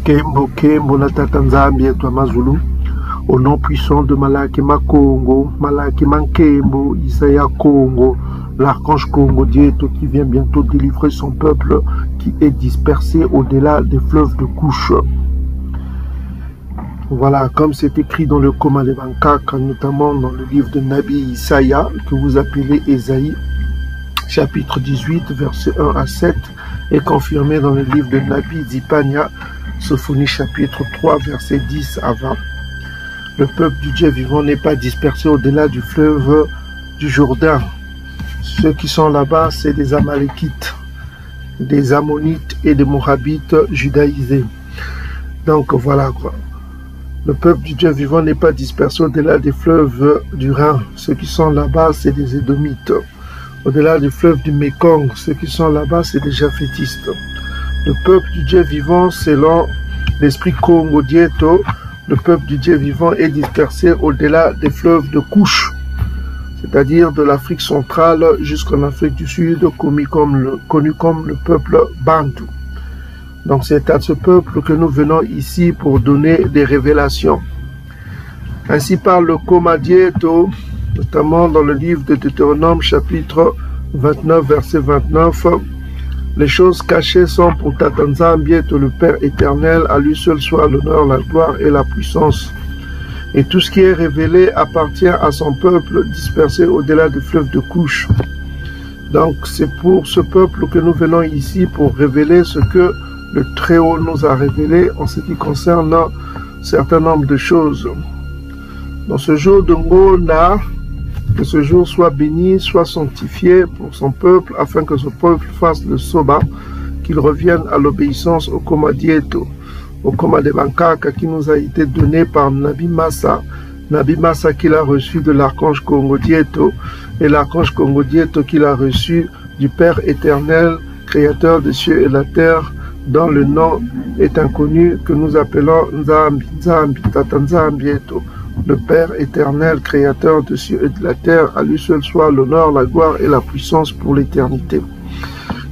Kembo Kembo na Tata Nzambi yetu Amazulu, au nom puissant de Malaki Makongo, Malaki Mankembo, Isaiah Congo, l'archange Congo Dieto qui vient bientôt délivrer son peuple qui est dispersé au-delà des fleuves de couche. Voilà, comme c'est écrit dans le Koma de Bankaka, notamment dans le livre de Nabi Isaiah, que vous appelez Ésaïe, chapitre 18, versets 1 à 7, et confirmé dans le livre de Nabi Zipania, Sophonie chapitre 3, versets 10 à 20. Le peuple du Dieu vivant n'est pas dispersé au-delà du fleuve du Jourdain. Ceux qui sont là-bas, c'est des Amalekites, des Ammonites et des Moabites judaïsés. Donc voilà quoi. Le peuple du Dieu vivant n'est pas dispersé au-delà des fleuves du Rhin. Ceux qui sont là-bas, c'est des Édomites. Au-delà du fleuve du Mékong, ceux qui sont là-bas, c'est des Japhétistes. Le peuple du Dieu vivant, selon l'esprit Congo Dieto, le peuple du Dieu vivant est dispersé au-delà des fleuves de couche, c'est-à-dire de l'Afrique centrale jusqu'en Afrique du Sud, connu comme le peuple Bantu. Donc c'est à ce peuple que nous venons ici pour donner des révélations. Ainsi parle le Koma Dieto, notamment dans le livre de Deutéronome, chapitre 29, verset 29. Les choses cachées sont pour Tata Nzambi, le Père éternel, à lui seul soit l'honneur, la gloire et la puissance. Et tout ce qui est révélé appartient à son peuple dispersé au-delà du fleuve de couche. Donc c'est pour ce peuple que nous venons ici pour révéler ce que le Très-Haut nous a révélé en ce qui concerne un certain nombre de choses. Dans ce jour de Ngona, que ce jour soit béni, soit sanctifié pour son peuple, afin que ce peuple fasse le soba, qu'il revienne à l'obéissance au Koma Dieto, au Koma de Bankaka qui nous a été donné par Nabi Massa qu'il a reçu de l'archange Congo Dieto, et l'archange Congo Dieto qu'il a reçu du Père éternel, créateur des cieux et de la terre, dont le nom est inconnu, que nous appelons Nzambi, Tata Nzambi Eto. Le Père éternel, créateur de cieux et de la terre, à lui seul soit l'honneur, la gloire et la puissance pour l'éternité.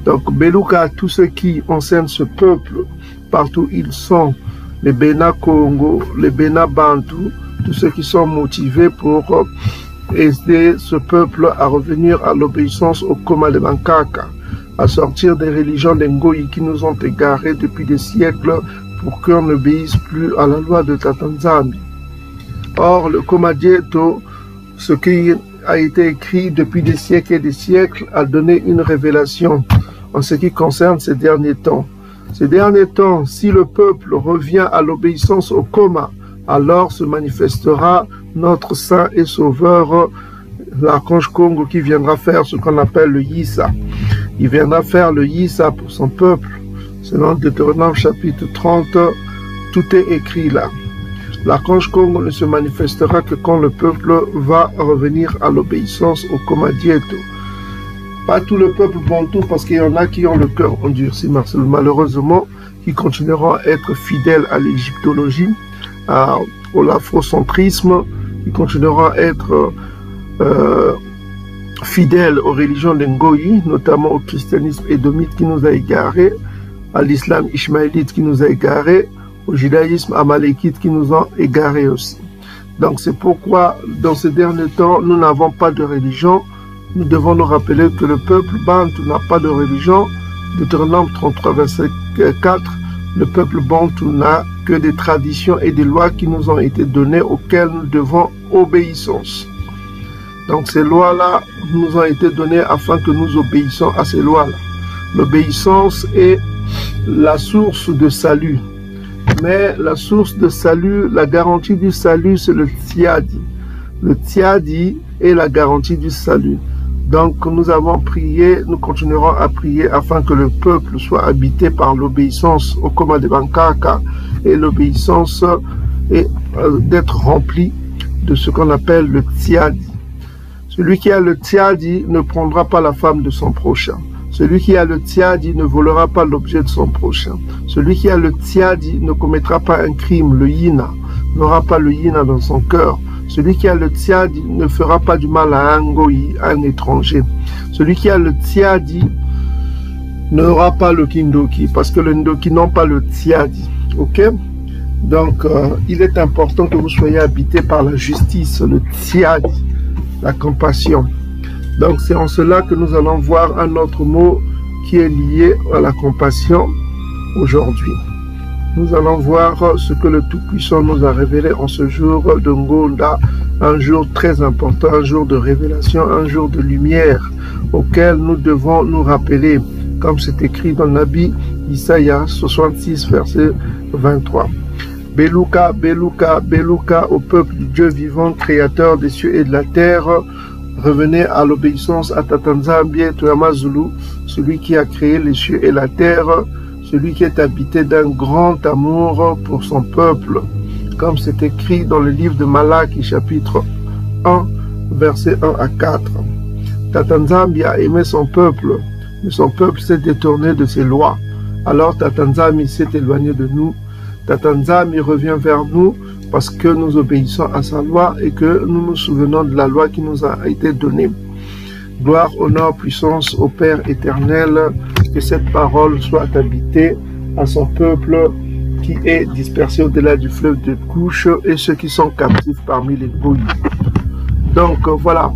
Donc, Beluka à tous ceux qui enseignent ce peuple, partout ils sont, les Bena Congo, les Bena Bantu, tous ceux qui sont motivés pour aider ce peuple à revenir à l'obéissance au Koma de Bankaka, à sortir des religions d'Ngoyi qui nous ont égarés depuis des siècles pour qu'on n'obéisse plus à la loi de Tata Nzambi. Or, le Koma Dieto, ce qui a été écrit depuis des siècles et des siècles, a donné une révélation en ce qui concerne ces derniers temps. Ces derniers temps, si le peuple revient à l'obéissance au Koma, alors se manifestera notre Saint et Sauveur, l'archange Congo, qui viendra faire ce qu'on appelle le Yissa. Il viendra faire le Yissa pour son peuple. Selon Deutéronome chapitre 30, tout est écrit là. L'archange Congo ne se manifestera que quand le peuple va revenir à l'obéissance au Koma Dieto. Pas tout le peuple bantou, parce qu'il y en a qui ont le cœur endurci, malheureusement, qui continueront à être fidèles à l'égyptologie, au l'afrocentrisme, qui continueront à être fidèles aux religions d'Ngoyi, notamment au christianisme édomite qui nous a égarés, à l'islam ishmaélite qui nous a égarés, au judaïsme amalekite qui nous ont égarés aussi. Donc c'est pourquoi dans ces derniers temps nous n'avons pas de religion. Nous devons nous rappeler que le peuple Bantu n'a pas de religion. Deutéronome 33 verset 4, le peuple Bantu n'a que des traditions et des lois qui nous ont été données auxquelles nous devons obéissance. Donc ces lois-là nous ont été données afin que nous obéissions à ces lois-là. L'obéissance est la source de salut. Mais la source de salut, la garantie du salut, c'est le Tiadi. Le Tiadi est la garantie du salut. Donc nous avons prié, nous continuerons à prier afin que le peuple soit habité par l'obéissance au Koma de Bankaka et l'obéissance et d'être rempli de ce qu'on appelle le Tiadi. Celui qui a le Tiadi ne prendra pas la femme de son prochain. Celui qui a le Tiadi ne volera pas l'objet de son prochain. Celui qui a le Tiadi ne commettra pas un crime, le Yina, n'aura pas le Yina dans son cœur. Celui qui a le Tiadi ne fera pas du mal à un Ngoyi, à un étranger. Celui qui a le Tiadi n'aura pas le Kindoki, parce que le Ndoki n'ont pas le Tiadi. Ok? Donc, il est important que vous soyez habité par la justice, le tsiad, la compassion. Donc, c'est en cela que nous allons voir un autre mot qui est lié à la compassion aujourd'hui. Nous allons voir ce que le Tout-Puissant nous a révélé en ce jour de Ngonda, un jour très important, un jour de révélation, un jour de lumière auquel nous devons nous rappeler, comme c'est écrit dans Nabi Isaïa 66, verset 23. Beluka, Beluka, Beluka au peuple du Dieu vivant, créateur des cieux et de la terre. Revenez à l'obéissance à Tatanzambie, Toyama Zulu, celui qui a créé les cieux et la terre, celui qui est habité d'un grand amour pour son peuple, comme c'est écrit dans le livre de Malaki, chapitre 1, versets 1 à 4. Tatanzambie a aimé son peuple, mais son peuple s'est détourné de ses lois. Alors Tatanzambie s'est éloigné de nous. Tatanzambie revient vers nous parce que nous obéissons à sa loi et que nous nous souvenons de la loi qui nous a été donnée. Gloire, honneur, puissance au Père éternel, que cette parole soit habitée à son peuple qui est dispersé au-delà du fleuve de Couche et ceux qui sont captifs parmi les bouilles. Donc voilà.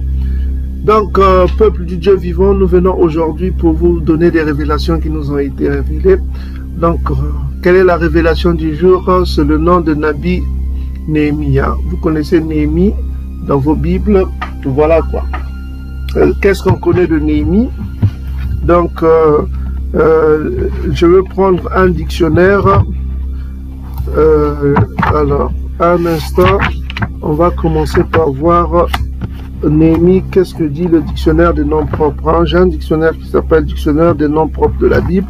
Donc, peuple du Dieu vivant, nous venons aujourd'hui pour vous donner des révélations qui nous ont été révélées. Donc, quelle est la révélation du jour? C'est le nom de Nabi Néhémia. Vous connaissez Néhémie dans vos Bibles. Voilà quoi. Qu'est-ce qu'on connaît de Néhémie? Donc, je vais prendre un dictionnaire. Alors, un instant, on va commencer par voir Néhémie. Qu'est-ce que dit le dictionnaire des noms propres? J'ai un dictionnaire qui s'appelle Dictionnaire des noms propres de la Bible.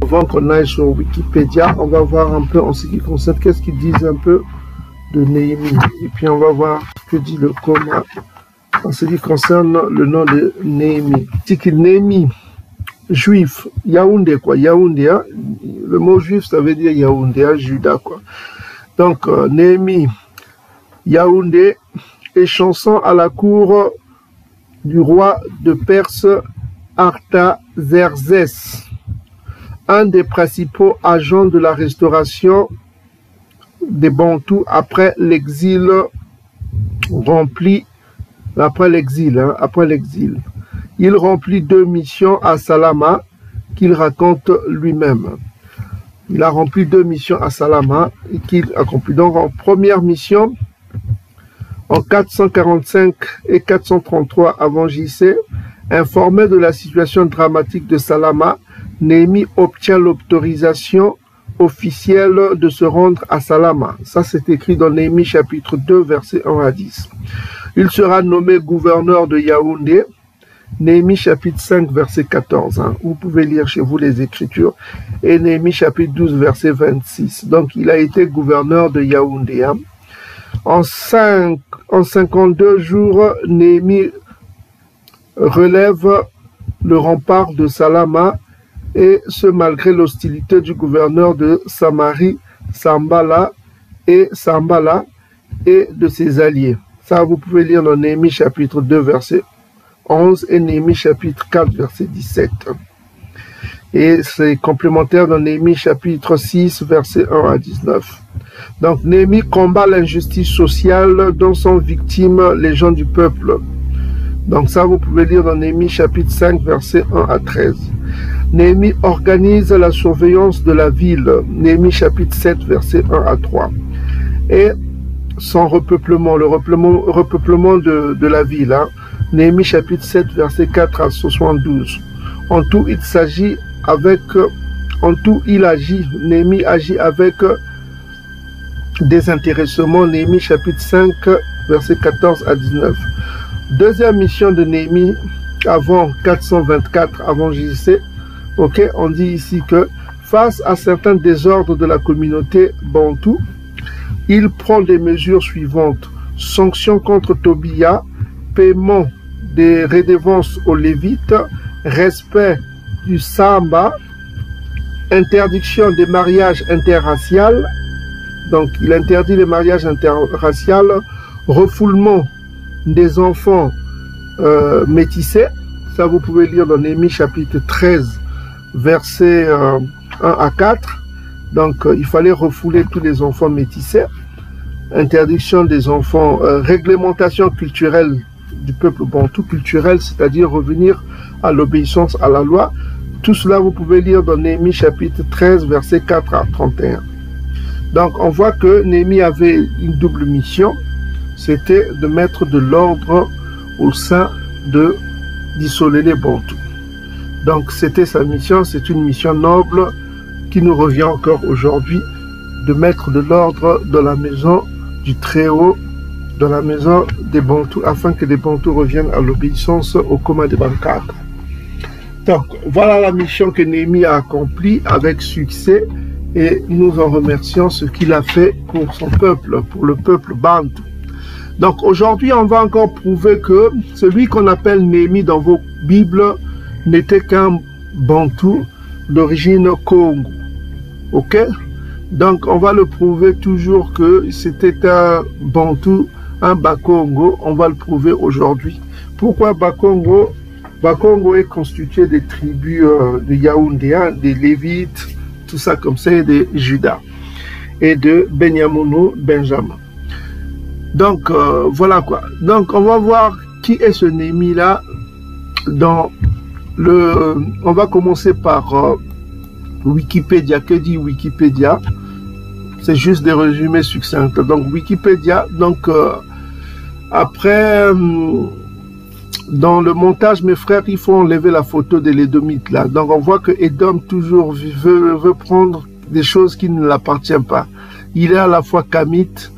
Avant qu'on aille sur Wikipédia, on va voir un peu en ce qui concerne, qu'est-ce qu'ils disent un peu de Néhémie. Et puis on va voir ce que dit le Coma en ce qui concerne le nom de Néhémie. C'est Néhémie, juif, Yaoundé quoi, Yaoundé, hein? Le mot juif ça veut dire Yaoundé, hein, Juda quoi. Donc Néhémie, Yaoundé, et chanson à la cour du roi de Perse Artaxerxès, un des principaux agents de la restauration des Bantous après l'exil après l'exil. Il remplit 2 missions à Salama qu'il raconte lui-même. Il a rempli 2 missions à Salama et qu'il accomplit. Donc en première mission, en 445 et 433 avant JC, informé de la situation dramatique de Salama, Néhémie obtient l'autorisation officielle de se rendre à Salama. Ça, c'est écrit dans Néhémie chapitre 2, versets 1 à 10. Il sera nommé gouverneur de Yaoundé. Néhémie chapitre 5, verset 14. Hein. Vous pouvez lire chez vous les Écritures. Et Néhémie chapitre 12, verset 26. Donc, il a été gouverneur de Yaoundé. Hein. En 52 jours, Néhémie relève le rempart de Salama, et ce malgré l'hostilité du gouverneur de Samarie, Sambala et de ses alliés. Ça, vous pouvez lire dans Néhémie chapitre 2, verset 11 et Néhémie chapitre 4, verset 17. Et c'est complémentaire dans Néhémie chapitre 6, verset 1 à 19. Donc Néhémie combat l'injustice sociale dont sont victimes les gens du peuple. Donc ça, vous pouvez lire dans Néhémie chapitre 5, verset 1 à 13. Néhémie organise la surveillance de la ville. Néhémie chapitre 7, verset 1 à 3. Et son repeuplement, le repeuplement de la ville. Hein. Néhémie chapitre 7, verset 4 à 72. En tout, Néhémie agit avec désintéressement. Néhémie chapitre 5, verset 14 à 19. Deuxième mission de Néhémie avant 424 avant JC. Ok, on dit ici que face à certains désordres de la communauté bantou, il prend des mesures suivantes: sanctions contre Tobia, paiement des redevances aux Lévites, respect du Samba, interdiction des mariages interraciaux. Donc il interdit les mariages interraciaux, refoulement des enfants métissés. Ça, vous pouvez lire dans Néhémie chapitre 13, versets 1 à 4. Donc, il fallait refouler tous les enfants métissés, interdiction des enfants, réglementation culturelle du peuple bantou culturel, c'est-à-dire revenir à l'obéissance à la loi. Tout cela, vous pouvez lire dans Néhémie chapitre 13, versets 4 à 31. Donc, on voit que Néhémie avait une double mission, c'était de mettre de l'ordre au sein d'isoler les Bantous. Donc, c'était sa mission, c'est une mission noble qui nous revient encore aujourd'hui, de mettre de l'ordre dans la maison du Très-Haut, dans la maison des Bantous, afin que les Bantous reviennent à l'obéissance au Koma de Bankak. Donc, voilà la mission que Néhémie a accomplie avec succès, et nous en remercions ce qu'il a fait pour son peuple, pour le peuple Bantou. Donc, aujourd'hui, on va encore prouver que celui qu'on appelle Néhémie dans vos Bibles n'était qu'un Bantou d'origine Congo. Ok? Donc, on va le prouver toujours que c'était un Bantou, un Bakongo. On va le prouver aujourd'hui. Pourquoi Bakongo? Bakongo est constitué des tribus de Yaoundé, des Lévites, tout ça comme ça, et de Juda, et de Benyamono, Benjamin. Donc, voilà quoi. Donc, on va voir qui est ce Néhémie-là. On va commencer par Wikipédia. Que dit Wikipédia? C'est juste des résumés succincts. Donc, Wikipédia, donc, après, dans le montage, mes frères, il faut enlever la photo de l'Édomite, là. Donc, on voit que Édom toujours veut prendre des choses qui ne l'appartiennent pas. Il est à la fois Kamite,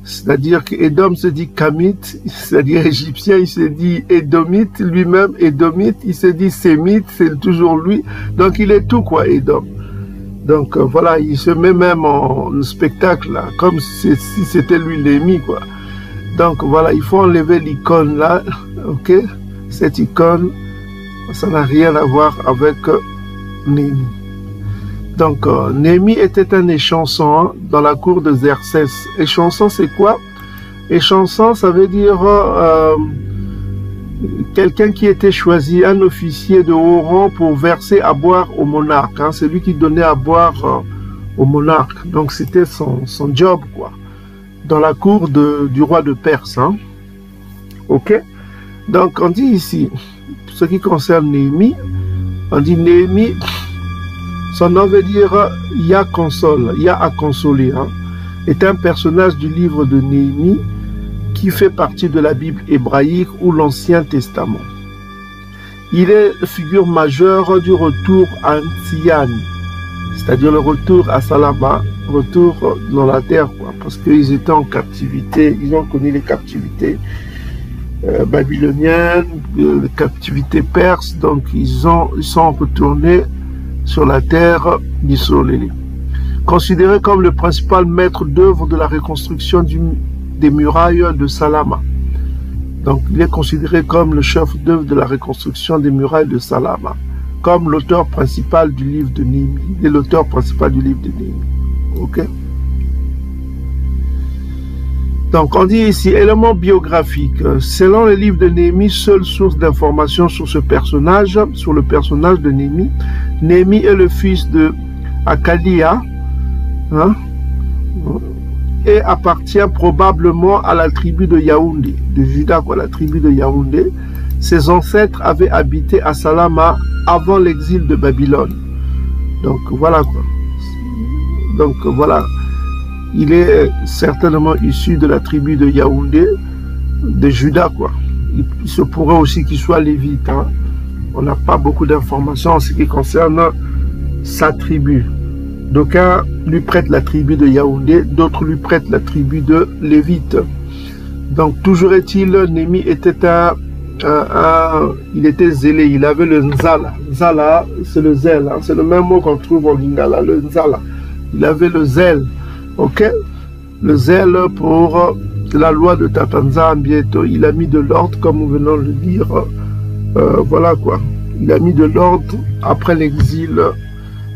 c'est-à-dire qu'Édom se dit Kamite, c'est-à-dire égyptien, il se dit Édomite, lui-même Édomite, il se dit Sémite, c'est toujours lui. Donc, il est tout, quoi, Édom. Donc, voilà, il se met même en spectacle, là, comme si c'était lui l'ennemi, quoi. Donc, voilà, il faut enlever l'icône, là, ok? Cette icône, ça n'a rien à voir avec Néhémie. Donc, Néhémie était un échanson dans la cour de Xerxès. Échanson, c'est quoi? Échanson, ça veut dire quelqu'un qui était choisi, un officier de haut rang pour verser à boire au monarque. Hein. C'est lui qui donnait à boire au monarque. Donc, c'était son job, quoi. Dans la cour du roi de Perse. Hein. Ok? Donc, on dit ici, pour ce qui concerne Néhémie, on dit Néhémie, son nom veut dire Yah console, Yah a consolé, hein, est un personnage du livre de Néhémie qui fait partie de la Bible hébraïque ou l'Ancien Testament. Il est figure majeure du retour à Ntzian, c'est-à-dire le retour à Salama, retour dans la terre, quoi, parce qu'ils étaient en captivité, ils ont connu les captivités babyloniennes, les captivités perses, donc ils sont retournés sur la terre d'Isolé. Considéré comme le principal maître d'œuvre de la reconstruction des murailles de Salama. Donc il est considéré comme le chef d'œuvre de la reconstruction des murailles de Salama, comme l'auteur principal du livre de Néhémie. Il est l'auteur principal du livre de Néhémie. Ok? Donc on dit ici, élément biographique. Selon le livre de Néhémie, seule source d'information sur ce personnage, sur le personnage de Néhémie. Néhémie est le fils de Akalia, hein, et appartient probablement à la tribu de Yaoundé, de Juda, quoi, la tribu de Yaoundé. Ses ancêtres avaient habité à Salama avant l'exil de Babylone. Donc voilà quoi. Donc voilà. Il est certainement issu de la tribu de Yaoundé, de Juda, quoi. Il se pourrait aussi qu'il soit lévite. Hein. On n'a pas beaucoup d'informations en ce qui concerne sa tribu. D'aucuns lui prêtent la tribu de Yaoundé, d'autres lui prêtent la tribu de Lévite. Donc toujours est-il, Néhémie était il était zélé, il avait le Nzala. Nzala, c'est le zèle, hein. C'est le même mot qu'on trouve en lingala, le Nzala. Il avait le zèle. Ok, le zèle pour la loi de Tatanza bientôt. Il a mis de l'ordre, comme nous venons de le dire. Voilà quoi. Il a mis de l'ordre après l'exil.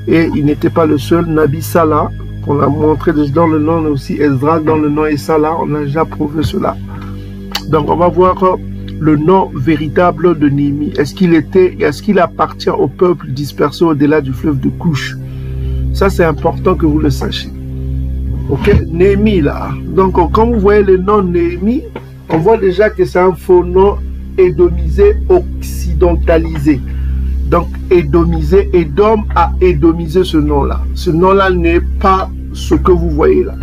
Et il n'était pas le seul. Nabi Salah, qu'on a montré dans le nom aussi, Ezra dans le nom et Salah, on a déjà prouvé cela. Donc on va voir le nom véritable de Néhémie. Est-ce qu'il appartient au peuple dispersé au-delà du fleuve de Couche? Ça, c'est important que vous le sachiez. Ok, Néhémie là. Donc, quand vous voyez le nom Néhémie, on voit déjà que c'est un faux nom édomisé, occidentalisé. Donc, édomisé, Édom a édomisé ce nom-là. Ce nom-là n'est pas ce que vous voyez là.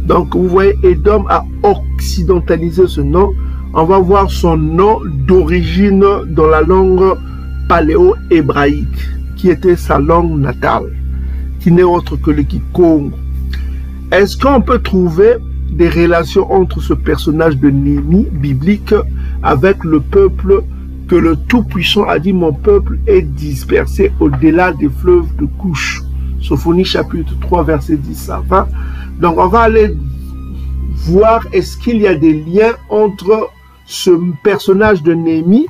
Donc, vous voyez, Édom a occidentalisé ce nom. On va voir son nom d'origine dans la langue paléo-hébraïque, qui était sa langue natale, qui n'est autre que le Kikongo. Est-ce qu'on peut trouver des relations entre ce personnage de Néhémie biblique avec le peuple que le Tout-Puissant a dit « Mon peuple est dispersé au-delà des fleuves de Couche ». Sophonie chapitre 3, verset 10 à 20. Donc on va aller voir est-ce qu'il y a des liens entre ce personnage de Néhémie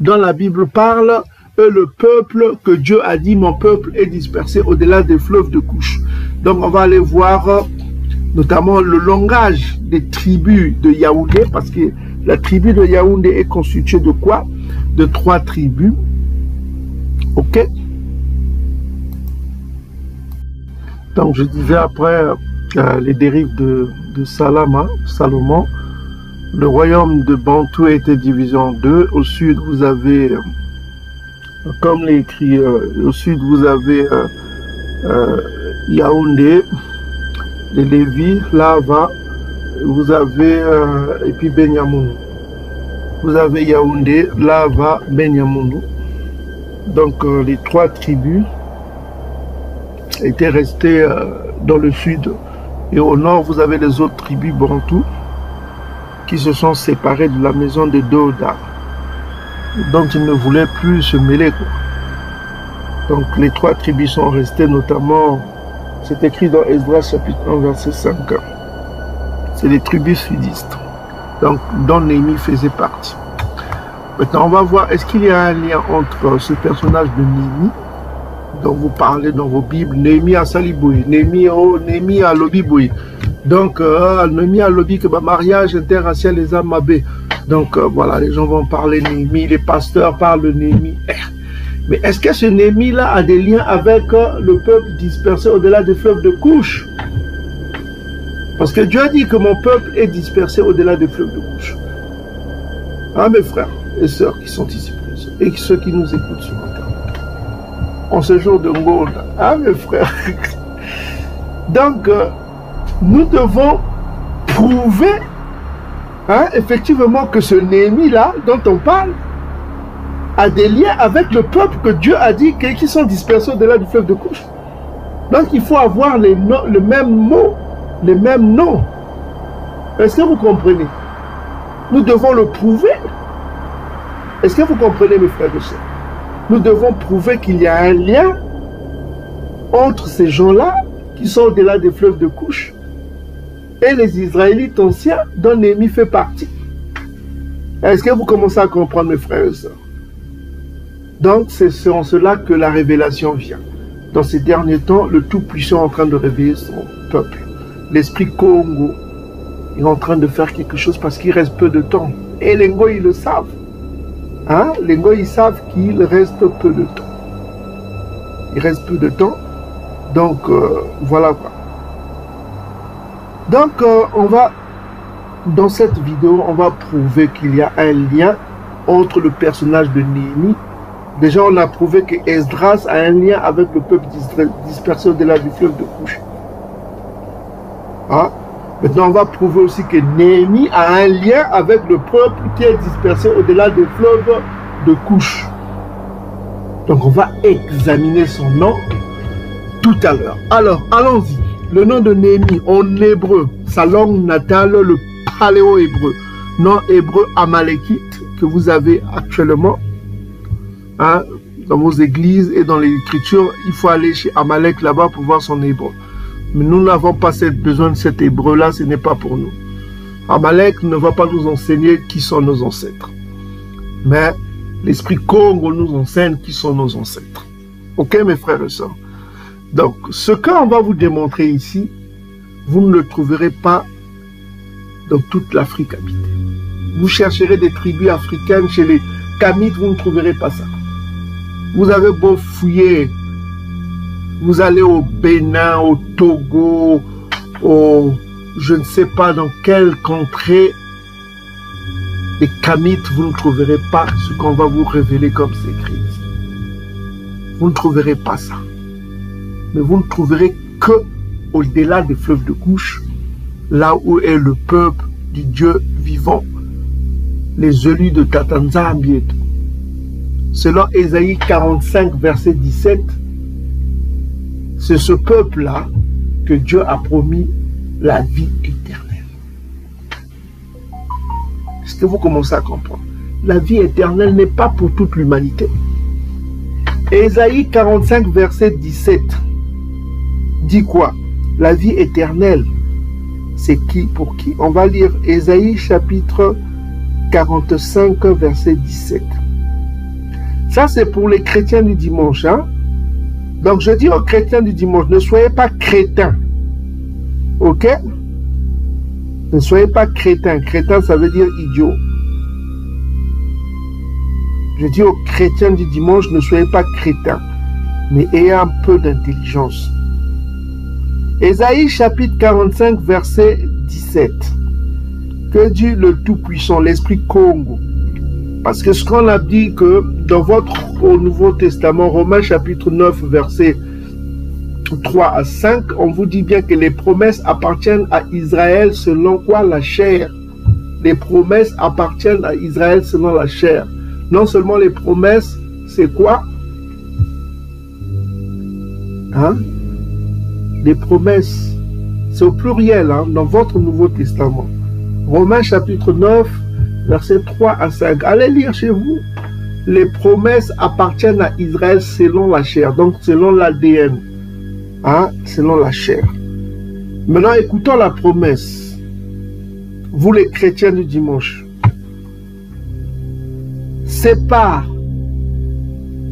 dont la Bible parle et le peuple que Dieu a dit « Mon peuple est dispersé au-delà des fleuves de Couche ». Donc on va aller voir notamment le langage des tribus de Yaoundé, parce que la tribu de Yaoundé est constituée de quoi? De 3 tribus. Ok? Donc je disais après les dérives de Salomon, le royaume de Bantou a été divisé en 2. Au sud, vous avez, comme l'est écrit, au sud, vous avez Yaoundé, les Lévis, Lava, vous avez, et puis Benyamounou. Vous avez Yaoundé, Lava, Benyamounou. Donc les 3 tribus étaient restées dans le sud. Et au nord, vous avez les autres tribus Bantou qui se sont séparées de la maison de Doda. Donc ils ne voulaient plus se mêler, quoi. Donc les 3 tribus sont restées, notamment, c'est écrit dans Esdras chapitre 1 verset 5. C'est les tribus sudistes, donc dont Néhémie faisait partie. Maintenant on va voir, est-ce qu'il y a un lien entre ce personnage de Néhémie, dont vous parlez dans vos Bibles, Néhémie à Saliboui, Néhémie à Lobiboui. Donc Néhémie à Lobi que mariage interracial les Amabé. Donc voilà, les gens vont parler Néhémie, les pasteurs parlent de Néhémie. Mais est-ce que ce Néhémie-là a des liens avec le peuple dispersé au-delà des fleuves de Couche? Parce que Dieu a dit que mon peuple est dispersé au-delà des fleuves de Couche. Ah mes frères et sœurs qui sont ici présents, et ceux qui nous écoutent sur Internet, en ce jour de Ngol, ah mes frères. Donc, nous devons prouver effectivement que ce Néhémie-là, dont on parle, a des liens avec le peuple que Dieu a dit qui sont dispersés au-delà du fleuve de Couche. Donc il faut avoir le même mot, les mêmes noms. Est-ce que vous comprenez? Nous devons le prouver. Est-ce que vous comprenez, mes frères et sœurs? Nous devons prouver qu'il y a un lien entre ces gens-là qui sont au-delà des fleuves de Couche et les Israélites anciens dont Néhémie fait partie. Est-ce que vous commencez à comprendre, mes frères et sœurs? Donc, c'est en cela que la révélation vient. Dans ces derniers temps, le Tout-Puissant est en train de réveiller son peuple. L'Esprit Congo est en train de faire quelque chose parce qu'il reste peu de temps. Et les Ngo, ils le savent. Hein? Les Ngo, ils savent qu'il reste peu de temps. Il reste peu de temps. Donc, voilà quoi. Donc, dans cette vidéo, on va prouver qu'il y a un lien entre le personnage de Néhémie. Déjà, on a prouvé que Esdras a un lien avec le peuple dispersé au-delà du fleuve de Couche. Hein? Maintenant, on va prouver aussi que Néhémie a un lien avec le peuple qui est dispersé au-delà des fleuves de Couche. Donc, on va examiner son nom tout à l'heure. Alors, allons-y. Le nom de Néhémie en hébreu, sa langue natale, le paléo-hébreu, nom hébreu amalekite que vous avez actuellement. Hein, dans vos églises et dans les écritures, il faut aller chez Amalek là-bas pour voir son hébreu. Mais nous n'avons pas besoin de cet hébreu-là, ce n'est pas pour nous. Amalek ne va pas nous enseigner qui sont nos ancêtres. Mais l'Esprit Congo nous enseigne qui sont nos ancêtres. Ok, mes frères et sœurs? Donc, ce qu'on va vous démontrer ici, vous ne le trouverez pas dans toute l'Afrique habitée. Vous chercherez des tribus africaines chez les Kamites, vous ne trouverez pas ça. Vous avez beau fouiller Vous allez au Bénin, au Togo, au je ne sais pas dans quelle contrée, les Kamites, vous ne trouverez pas ce qu'on va vous révéler comme secret. Vous ne trouverez pas ça. Mais vous ne trouverez que au-delà des fleuves de couche, là où est le peuple du Dieu vivant, les élus de Tatanzambi. Selon Ésaïe 45, verset 17, c'est ce peuple-là que Dieu a promis la vie éternelle. Est-ce que vous commencez à comprendre? La vie éternelle n'est pas pour toute l'humanité. Ésaïe 45, verset 17 dit quoi? La vie éternelle, c'est qui? Pour qui? On va lire Ésaïe chapitre 45, verset 17. Ça, c'est pour les chrétiens du dimanche. Hein? Donc, je dis aux chrétiens du dimanche, ne soyez pas crétins. Ok? Ne soyez pas crétins. Crétin, ça veut dire idiot. Je dis aux chrétiens du dimanche, ne soyez pas crétins, mais ayez un peu d'intelligence. Ésaïe chapitre 45, verset 17. Que dit le Tout-Puissant, l'Esprit Congo? Parce que ce qu'on a dit que dans au Nouveau Testament, Romains chapitre 9, verset 3 à 5, on vous dit bien que les promesses appartiennent à Israël selon quoi? La chair. Les promesses appartiennent à Israël selon la chair. Non seulement les promesses, c'est quoi? Hein? Les promesses, c'est au pluriel hein, dans votre Nouveau Testament. Romains chapitre 9, versets 3 à 5. Allez lire chez vous. Les promesses appartiennent à Israël selon la chair, donc selon l'ADN, hein, selon la chair. Maintenant, écoutons la promesse. Vous les chrétiens du dimanche. Sépare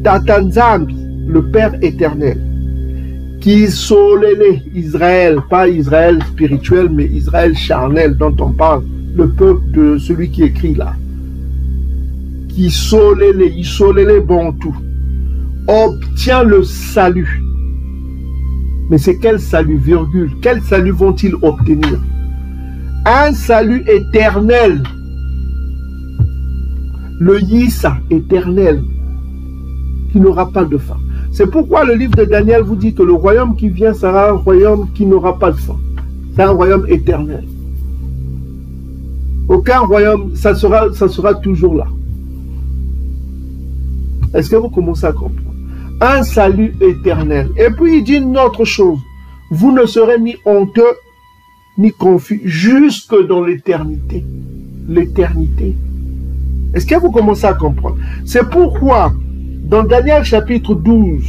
Tatanzambi, le Père éternel, qui solélé Israël, pas Israël spirituel, mais Israël charnel dont on parle, le peuple de celui qui écrit là, qui solélé Bantou, obtient le salut. Mais c'est quel salut, virgule? Quel salut vont-ils obtenir? Un salut éternel. Le Yissa éternel, qui n'aura pas de fin. C'est pourquoi le livre de Daniel vous dit que le royaume qui vient sera un royaume qui n'aura pas de fin. C'est un royaume éternel. Aucun royaume, ça sera toujours là. Est-ce que vous commencez à comprendre? Un salut éternel. Et puis il dit une autre chose. Vous ne serez ni honteux, ni confus, jusque dans l'éternité. L'éternité. Est-ce que vous commencez à comprendre? C'est pourquoi, dans Daniel chapitre 12,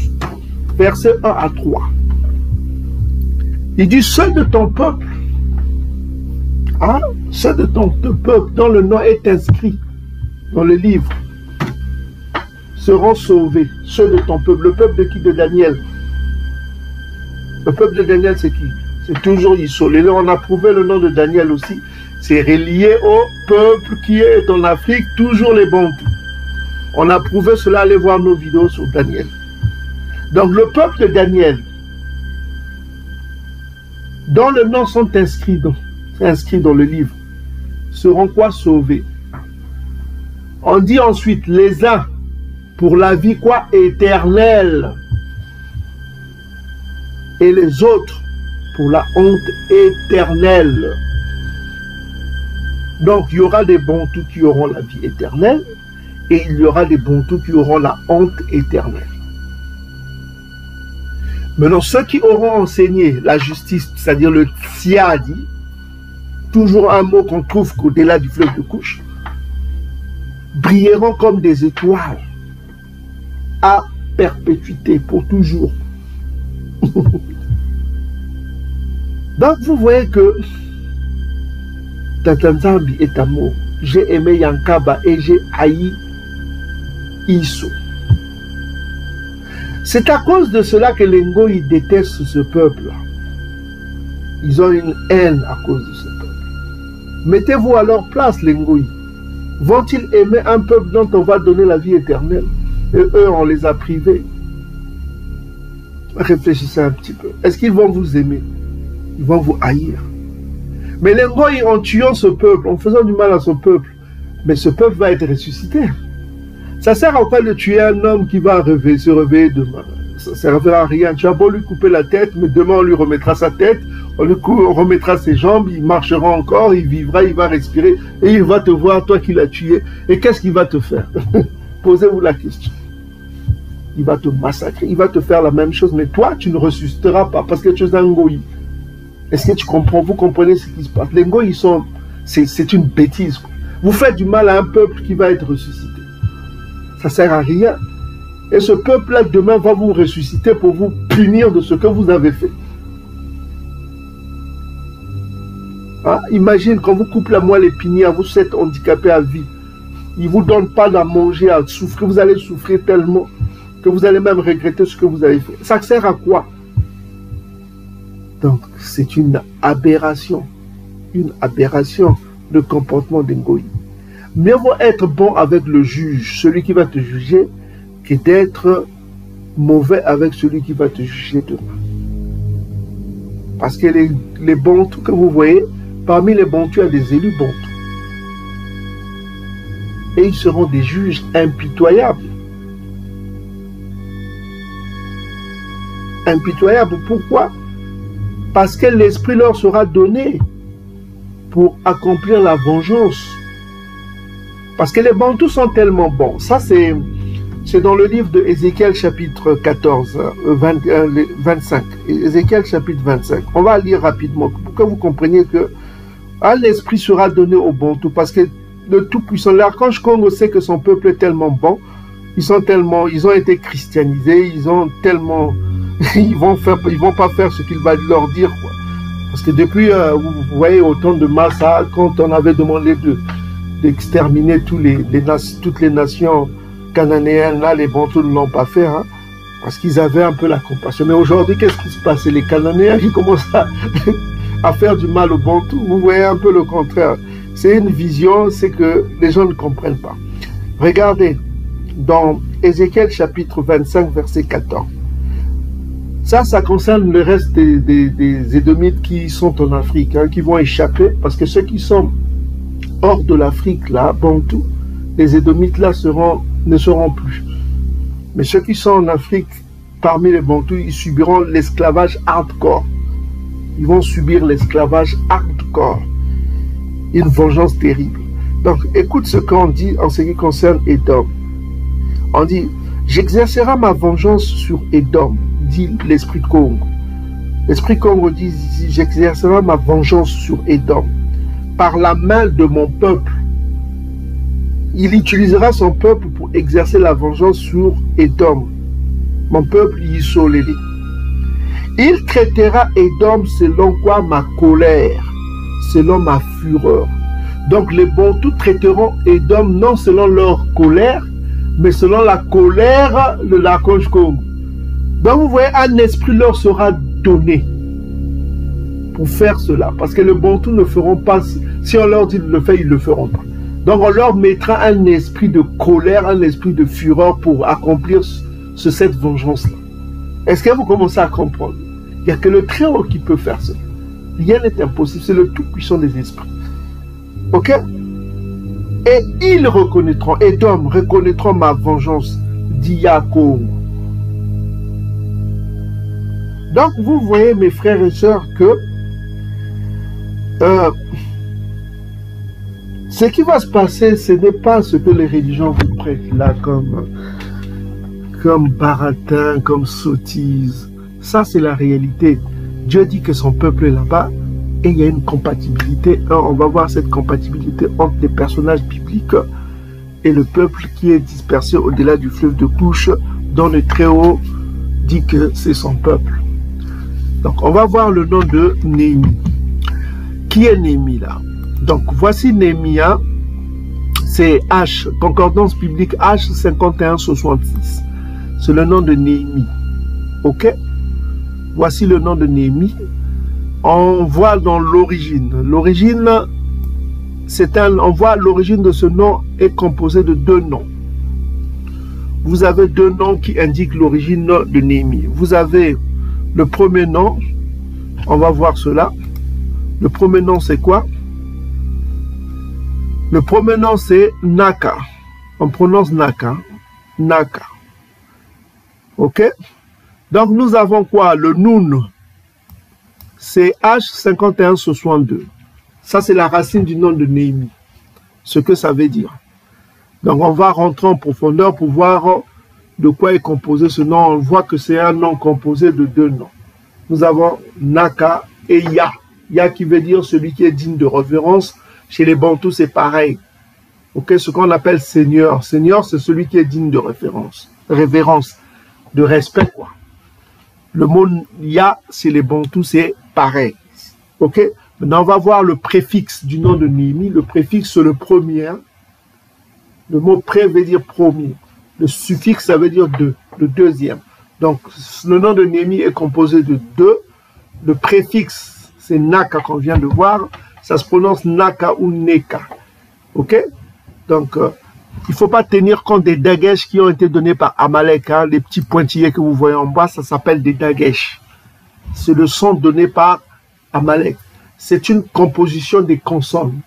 versets 1 à 3, il dit, ceux de ton peuple, hein, ceux de ton peuple dont le nom est inscrit dans le livre, seront sauvés. Ceux de ton peuple. Le peuple de qui? De Daniel. Le peuple de Daniel, c'est qui? C'est toujours Israël. Et là, on a prouvé le nom de Daniel aussi. C'est relié au peuple qui est en Afrique, toujours les Bantous. On a prouvé cela, allez voir nos vidéos sur Daniel. Donc le peuple de Daniel, dont les noms sont inscrits dans le livre, seront quoi? Sauvés. On dit ensuite, les uns pour la vie quoi? Éternelle. Et les autres pour la honte éternelle. Donc, il y aura des Bantous qui auront la vie éternelle et il y aura des Bantous qui auront la honte éternelle. Maintenant, ceux qui auront enseigné la justice, c'est-à-dire le Tsiadi, toujours un mot qu'on trouve qu'au-delà du fleuve de couche, brilleront comme des étoiles à perpétuité, pour toujours. Donc, vous voyez que Tatanzambi est amour. J'ai aimé Yankaba et j'ai haï Isso. C'est à cause de cela que les Ngoï détestent ce peuple-là. Ils ont une haine à cause de ce peuple. Mettez-vous à leur place, les Ngoï. Vont-ils aimer un peuple dont on va donner la vie éternelle? Et eux, on les a privés. Réfléchissez un petit peu. Est-ce qu'ils vont vous aimer? Ils vont vous haïr. Mais les Ngoï, en tuant ce peuple, en faisant du mal à ce peuple, mais ce peuple va être ressuscité. Ça sert à quoi de tuer un homme qui va se réveiller demain? Ça ne servira à rien. Tu as beau lui couper la tête, mais demain on lui remettra sa tête, on remettra ses jambes, il marchera encore, il vivra, il va respirer, et il va te voir, toi qui l'as tué. Et qu'est-ce qu'il va te faire? Posez-vous la question. Il va te massacrer, il va te faire la même chose, mais toi, tu ne ressusciteras pas, parce que tu es un Ngoï. Est-ce que tu comprends? Vous comprenez ce qui se passe? Les Ngoï, c'est une bêtise. Vous faites du mal à un peuple qui va être ressuscité. Ça ne sert à rien. Et ce peuple-là, demain, va vous ressusciter pour vous punir de ce que vous avez fait. Hein? Imagine, quand vous coupez la moelle épinière, vous êtes handicapé à vie. Il ne vous donne pas à manger, à souffrir. Vous allez souffrir tellement que vous allez même regretter ce que vous avez fait. Ça sert à quoi? Donc, c'est une aberration. Une aberration de comportement des Ngoï. Mieux vaut être bon avec le juge, celui qui va te juger, que d'être mauvais avec celui qui va te juger demain. Parce que les Bantous que vous voyez, parmi les Bantous, il y a des élus Bantous. Et ils seront des juges impitoyables. Impitoyables, pourquoi? Parce que l'esprit leur sera donné pour accomplir la vengeance. Parce que les Bantous sont tellement bons. Ça, c'est dans le livre de Ézéchiel chapitre 14, 25. Ézéchiel chapitre 25. On va lire rapidement pour que vous compreniez que l'esprit sera donné aux Bantous. Parce que le Tout-Puissant, l'archange Congo sait que son peuple est tellement bon. Ils ont été christianisés. Ils vont pas faire ce qu'il va leur dire, quoi. Parce que depuis, vous voyez, autant de massacres, quand on avait demandé d'exterminer toutes les nations cananéennes, là, les Bantous ne l'ont pas fait, hein, parce qu'ils avaient un peu la compassion. Mais aujourd'hui, qu'est-ce qui se passe? C'est les Cananéens qui commencent à faire du mal aux Bantous. Vous voyez un peu le contraire. C'est une vision, c'est que les gens ne comprennent pas. Regardez, dans Ézéchiel chapitre 25, verset 14. Ça concerne le reste des Édomites qui sont en Afrique, hein, qui vont échapper, parce que ceux qui sont hors de l'Afrique, là, Bantou, les Édomites, là, ne seront plus. Mais ceux qui sont en Afrique, parmi les Bantous, ils subiront l'esclavage hardcore. Ils vont subir l'esclavage hardcore. Une vengeance terrible. Donc, écoute ce qu'on dit en ce qui concerne Édom. On dit, j'exercerai ma vengeance sur Édom, dit l'Esprit Congo. L'Esprit Congo dit, j'exercerai ma vengeance sur Édom par la main de mon peuple. Il utilisera son peuple pour exercer la vengeance sur Édom. Mon peuple, Yissoleli. Il traitera Édom selon quoi? Ma colère, selon ma fureur. Donc les Bantous traiteront Édom non selon leur colère, mais selon la colère de l'archange Congo. Donc vous voyez, un esprit leur sera donné pour faire cela. Parce que les Bantous ne feront pas, si on leur dit de le faire, ils ne le feront pas. Donc on leur mettra un esprit de colère, un esprit de fureur pour accomplir cette vengeance-là. Est-ce que vous commencez à comprendre? Il n'y a que le Très-Haut qui peut faire ça. Rien n'est impossible, c'est le Tout-Puissant des esprits. Ok? Et ils reconnaîtront, Édom reconnaîtront ma vengeance, dit Yaakov. Donc vous voyez, mes frères et sœurs, que ce qui va se passer, ce n'est pas ce que les religions vous prêtent là comme baratin, comme sottise. Ça, c'est la réalité. Dieu dit que son peuple est là-bas et il y a une compatibilité. On va voir cette compatibilité entre les personnages bibliques et le peuple qui est dispersé au-delà du fleuve de Couche, dont le Très-Haut dit que c'est son peuple. Donc, on va voir le nom de Néhémie. Qui est Néhémie là? Donc, voici Néhémia, c'est H, concordance biblique H 5166. C'est le nom de Néhémie. Ok? Voici le nom de Néhémie. On voit dans l'origine. L'origine, on voit l'origine de ce nom est composée de deux noms. Vous avez deux noms qui indiquent l'origine de Néhémie. Vous avez Le premier nom, on va voir cela. Le premier nom, c'est quoi? Le premier nom, c'est Naka. On prononce Naka. Naka. Ok? Donc, nous avons quoi? Le Nun. C'est H5162. Ça, c'est la racine du nom de Néhémie. Ce que ça veut dire. Donc, on va rentrer en profondeur pour voir de quoi est composé ce nom. On voit que c'est un nom composé de deux noms. Nous avons Naka et Ya. Ya qui veut dire celui qui est digne de révérence. Chez les Bantous, c'est pareil. Ok, ce qu'on appelle Seigneur. Seigneur, c'est celui qui est digne de référence. Révérence, de respect, quoi. Le mot Ya, c'est les Bantous, c'est pareil. Ok, maintenant on va voir le préfixe du nom de Néhémie. Le préfixe, c'est le premier. Le mot pré veut dire premier. Le suffixe, ça veut dire deux, le deuxième. Donc, le nom de Néhémie est composé de deux. Le préfixe, c'est Naka qu'on vient de voir. Ça se prononce Naka ou Neka. Ok? Donc, il ne faut pas tenir compte des dagesh qui ont été donnés par Amalek. Hein. Les petits pointillés que vous voyez en bas, ça s'appelle des dagesh. C'est le son donné par Amalek. C'est une composition des consonnes.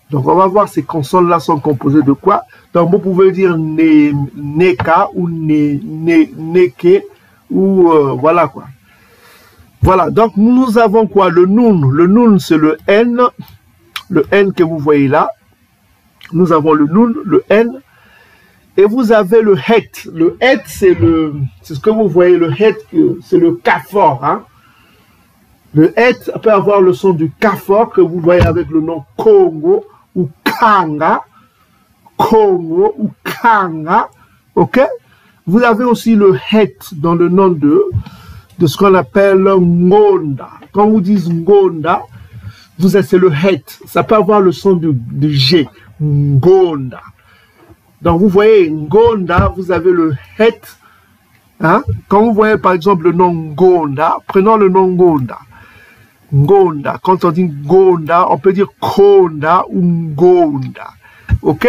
Donc, on va voir ces consonnes-là sont composées de quoi. Donc, vous pouvez dire Neka ou Neke ou voilà quoi. Voilà, donc nous avons quoi? Le Nun. Le Nun, c'est le N que vous voyez là. Nous avons le Nun, le N. Et vous avez le Het. Le Het, c'est ce que vous voyez, le Het, c'est le K fort. Hein? Le Het peut avoir le son du K fort que vous voyez avec le nom Congo ou Kanga. Congo ou Kanga. Ok? Vous avez aussi le Het dans le nom de ce qu'on appelle Ngonda. Quand vous dites Ngonda, c'est le Het. Ça peut avoir le son du G. Ngonda. Donc vous voyez Ngonda, vous avez le Het. Hein? Quand vous voyez par exemple le nom Ngonda, prenons le nom Ngonda. Ngonda. Quand on dit Ngonda, on peut dire Konda ou Ngonda. Ok?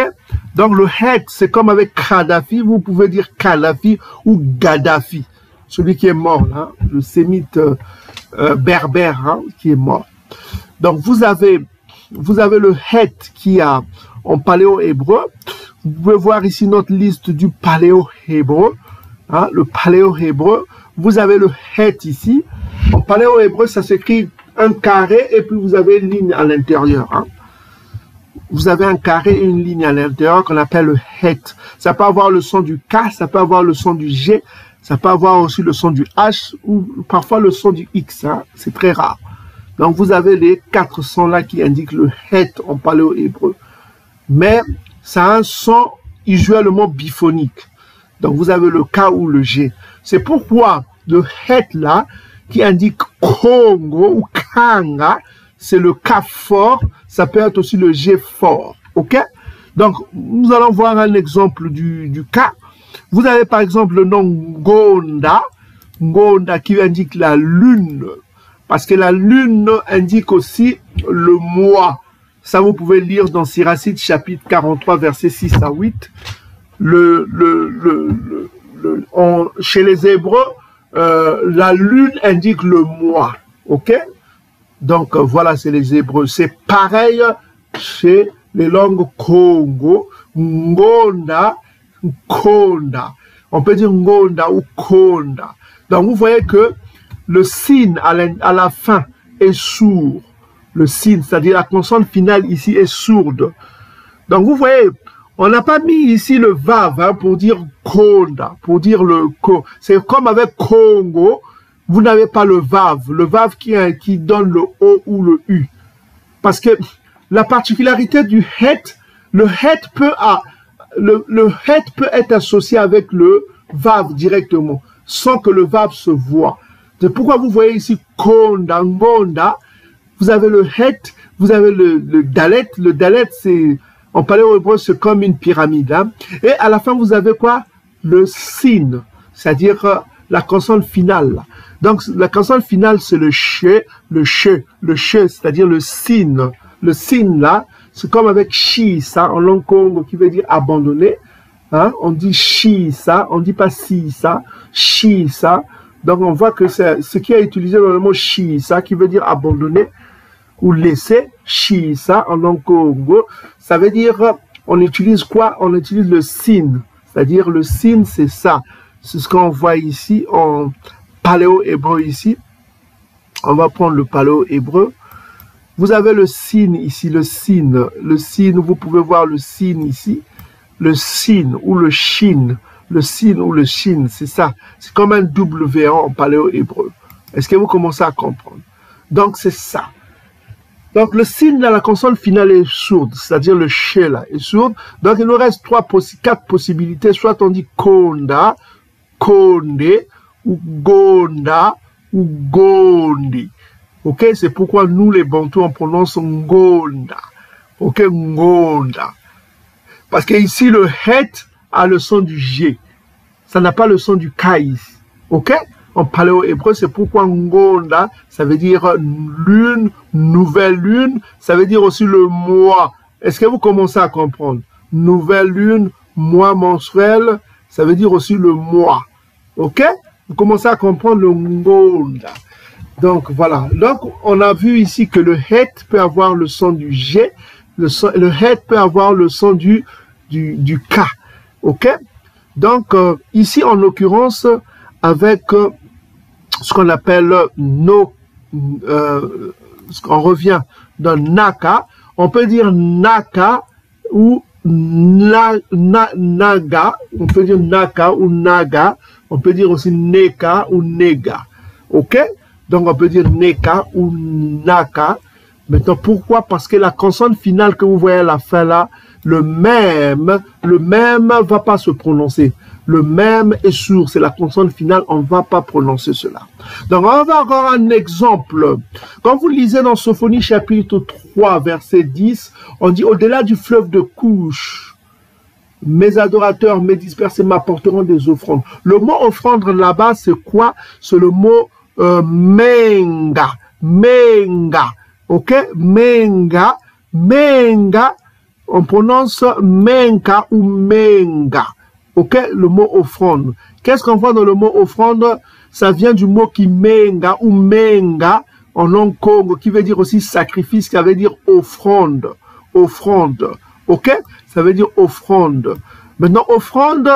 Donc le Het, c'est comme avec Kadhafi, vous pouvez dire Kadhafi ou Gaddafi. Celui qui est mort, là, le sémite berbère hein, qui est mort. Donc vous avez le Het qui a en paléo-hébreu. Vous pouvez voir ici notre liste du paléo-hébreu. Hein, le paléo-hébreu. Vous avez le Het ici. En paléo-hébreu, ça s'écrit un carré et puis vous avez une ligne à l'intérieur. Hein. Vous avez un carré et une ligne à l'intérieur qu'on appelle le Het. Ça peut avoir le son du K, ça peut avoir le son du G. Ça peut avoir aussi le son du H ou parfois le son du X. Hein? C'est très rare. Donc, vous avez les 4 sons là qui indiquent le Het en paléo-hébreu. Mais ça a un son usuellement biphonique. Donc, vous avez le K ou le G. C'est pourquoi le Het là, qui indique Congo ou Kanga, c'est le K fort. Ça peut être aussi le G fort. OK? Donc, nous allons voir un exemple du K. Vous avez par exemple le nom Ngonda, Ngonda qui indique la lune, parce que la lune indique aussi le mois. Ça vous pouvez lire dans Siracide chapitre 43 versets 6 à 8. Chez les Hébreux, la lune indique le mois. Ok? Donc voilà, c'est les Hébreux. C'est pareil chez les langues Congo, Ngonda, Konda. On peut dire Ngonda ou Konda. Donc vous voyez que le signe à la fin est sourd. Le signe, c'est-à-dire la consonne finale ici est sourde. Donc vous voyez, on n'a pas mis ici le vav hein, pour dire Konda, pour dire le ko. C'est comme avec Congo, vous n'avez pas le vav qui donne le o ou le u. Parce que la particularité du Het, le Het peut être associé avec le vav directement, sans que le vav se voit. C'est pourquoi vous voyez ici Konda, Ngonda, vous avez le Het, vous avez le Dalet. Le Dalet, c'est, en paléo-hébreu, c'est comme une pyramide. Hein. Et à la fin, vous avez quoi? Le Sin, c'est-à-dire la consonne finale. Donc, la consonne finale, c'est le Che, c'est-à-dire le Sin. Le Sin, là, c'est comme avec Shi, ça, en langue Congo, qui veut dire abandonner. Hein? On dit Shi, ça, on dit pas Si, ça, Shi, ça. Donc on voit que c'est ce qui est utilisé dans le mot shiisa, qui veut dire abandonner ou laisser. Shiisa en langue Congo, ça veut dire, on utilise quoi? On utilise le sin, c'est-à-dire le sin, c'est ça. C'est ce qu'on voit ici en paléo-hébreu ici. On va prendre le paléo-hébreu. Vous avez le sin ici, le sin. Le sin, vous pouvez voir le sin ici. Le sin ou le shin. Le sin ou le shin, c'est ça. C'est comme un W en paléo-hébreu. Est-ce que vous commencez à comprendre? Donc, c'est ça. Donc, le sin, là, la consonne finale est sourde, c'est-à-dire le ch, là, est sourde. Donc, il nous reste quatre possibilités. Soit on dit konda, konde, ou gonda, ou gondi. Ok? C'est pourquoi nous, les Bantous, on prononce ngonda. Ok? Ngonda. Parce que ici, le het a le son du G. Ça n'a pas le son du K ici. Ok? En paléo-hébreu, c'est pourquoi ngonda, ça veut dire lune, nouvelle lune, ça veut dire aussi le mois. Est-ce que vous commencez à comprendre? Nouvelle lune, mois mensuel, ça veut dire aussi le mois. Ok? Vous commencez à comprendre le ngonda. Donc, voilà. Donc, on a vu ici que le het peut avoir le son du G, le het peut avoir le son du K. Ok? Donc, ici, en l'occurrence, avec ce qu'on appelle on revient dans naka, on peut dire naka ou naga, on peut dire naka ou naga, on peut dire aussi neka ou nega. Ok? Donc, on peut dire neka ou naka. Maintenant, pourquoi? Parce que la consonne finale que vous voyez à la fin là, le même va pas se prononcer. Le même est sourd, c'est la consonne finale, on va pas prononcer cela. Donc, on va avoir un exemple. Quand vous lisez dans Sophonie chapitre 3, verset 10, on dit, au-delà du fleuve de Couche, mes adorateurs, mes dispersés m'apporteront des offrandes. Le mot offrande là-bas, c'est quoi? C'est le mot menga. Menga. Ok? Menga. Menga. On prononce menka ou menga. Ok? Le mot offrande. Qu'est-ce qu'on voit dans le mot offrande? Ça vient du mot qui menga ou menga en langue Congo, qui veut dire aussi sacrifice, qui veut dire offrande. Offrande. Ok? Ça veut dire offrande. Maintenant, offrande,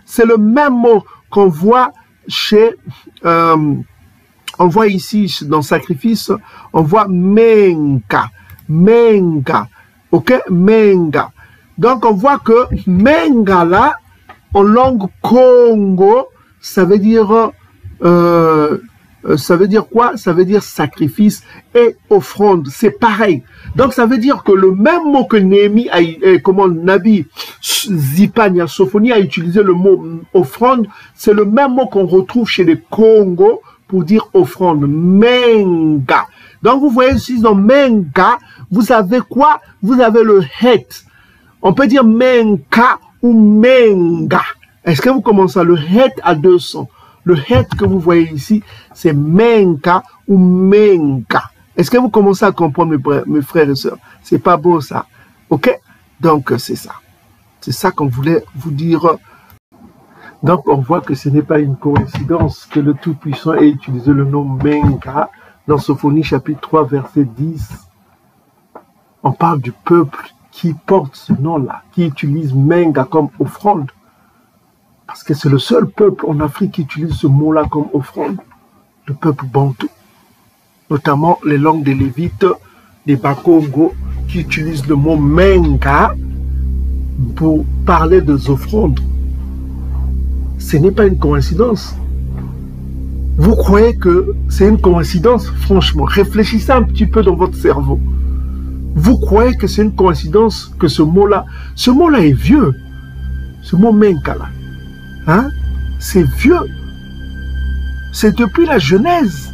c'est le même mot qu'on voit chez, on voit ici dans sacrifice, on voit menka. Menga. Ok? Menga. Donc, on voit que menga là, en langue Congo, ça veut dire quoi? Ça veut dire sacrifice et offrande. C'est pareil. Donc, ça veut dire que le même mot que Néhémie Nabi Zipania Sophonie a utilisé le mot offrande, c'est le même mot qu'on retrouve chez les Congos pour dire offrande. Menga. Donc, vous voyez ici dans menga, vous avez quoi? Vous avez le het. On peut dire menka ou menga. Est-ce que vous commencez à le het à deux sons? Le het que vous voyez ici, c'est menka ou menga. Est-ce que vous commencez à comprendre, mes frères et sœurs? C'est pas beau ça. Ok? Donc, c'est ça. C'est ça qu'on voulait vous dire. Donc, on voit que ce n'est pas une coïncidence que le Tout-Puissant ait utilisé le nom menga dans Sophonie chapitre 3, verset 10. On parle du peuple qui porte ce nom-là, qui utilise menga comme offrande. Parce que c'est le seul peuple en Afrique qui utilise ce mot-là comme offrande. Le peuple bantou. Notamment les langues des Lévites, des Bakongo, qui utilisent le mot menga pour parler des offrandes. Ce n'est pas une coïncidence. Vous croyez que c'est une coïncidence? Franchement, réfléchissez un petit peu dans votre cerveau. Vous croyez que c'est une coïncidence que ce mot-là est vieux. Ce mot menga là. Hein? C'est vieux. C'est depuis la Genèse.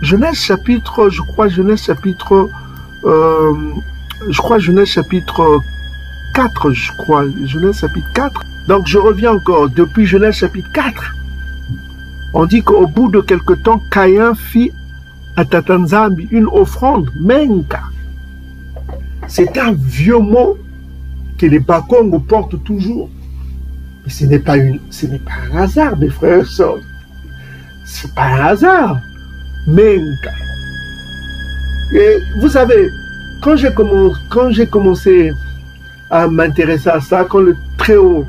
Genèse chapitre 4, Genèse chapitre 4. Donc je reviens encore, depuis Genèse chapitre 4. On dit qu'au bout de quelque temps, Caïn fit à Tatanzambi une offrande, menga. C'est un vieux mot que les Bakongo portent toujours. Mais ce n'est pas un hasard, mes frères et sœurs. C'est pas un hasard. Menka. Et vous savez, quand j'ai commencé à m'intéresser à ça, quand le Très-Haut,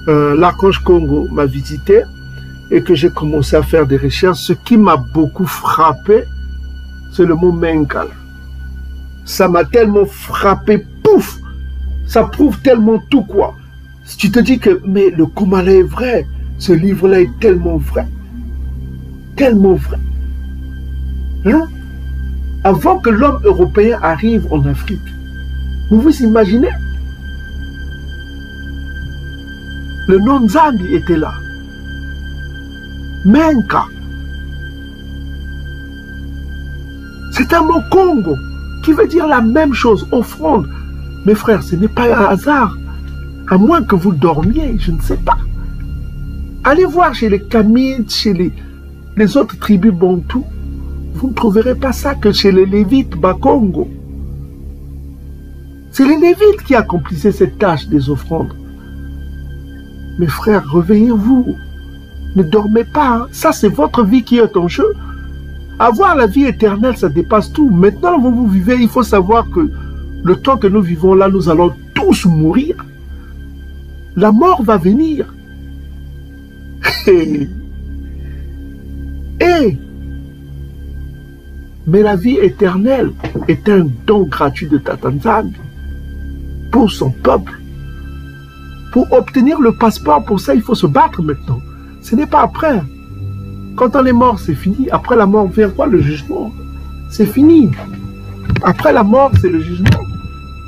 l'Archange Congo m'a visité et que j'ai commencé à faire des recherches, ce qui m'a beaucoup frappé, c'est le mot Menka. Ça m'a tellement frappé, pouf! Ça prouve tellement tout, quoi. Si tu te dis que, mais le Komala est vrai, ce livre-là est tellement vrai. Tellement vrai. Hein? Avant que l'homme européen arrive en Afrique, vous vous imaginez? Le nom Nzambi était là. Menka. C'est un mot Congo qui veut dire la même chose, offrande. Mes frères, ce n'est pas un hasard. À moins que vous dormiez, je ne sais pas. Allez voir chez les Kamites, chez les autres tribus bantoues. Vous ne trouverez pas ça que chez les Lévites Bakongo. C'est les Lévites qui accomplissaient cette tâche des offrandes. Mes frères, réveillez-vous. Ne dormez pas. Hein. Ça, c'est votre vie qui est en jeu. Avoir la vie éternelle, ça dépasse tout. Maintenant, vous vivez, il faut savoir que le temps que nous vivons là, nous allons tous mourir. La mort va venir. Mais la vie éternelle est un don gratuit de Tatanzang pour son peuple. Pour obtenir le passeport, pour ça, il faut se battre maintenant. Ce n'est pas après. Quand on est mort, c'est fini. Après la mort, vient quoi? Le jugement. C'est fini. Après la mort, c'est le jugement.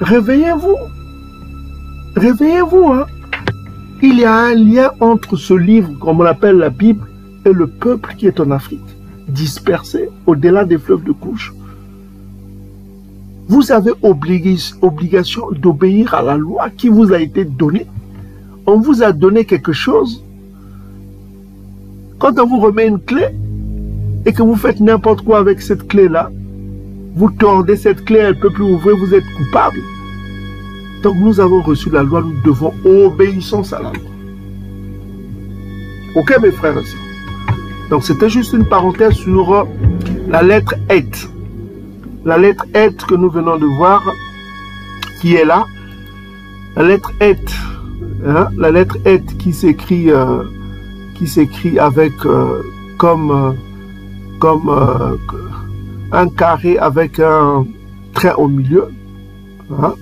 Réveillez-vous. Réveillez-vous. Hein? Il y a un lien entre ce livre, comme on l'appelle la Bible, et le peuple qui est en Afrique, dispersé au-delà des fleuves de couche. Vous avez obligation d'obéir à la loi qui vous a été donnée. On vous a donné quelque chose. Quand on vous remet une clé et que vous faites n'importe quoi avec cette clé-là, vous tordez cette clé, elle ne peut plus ouvrir, vous êtes coupable. Donc nous avons reçu la loi, nous devons obéissance à la loi. Ok mes frères et sœurs? Donc c'était juste une parenthèse sur la lettre Et. La lettre Et que nous venons de voir, qui est là. La lettre Et, hein, la lettre Et qui s'écrit avec comme un carré avec un trait au milieu. Hein.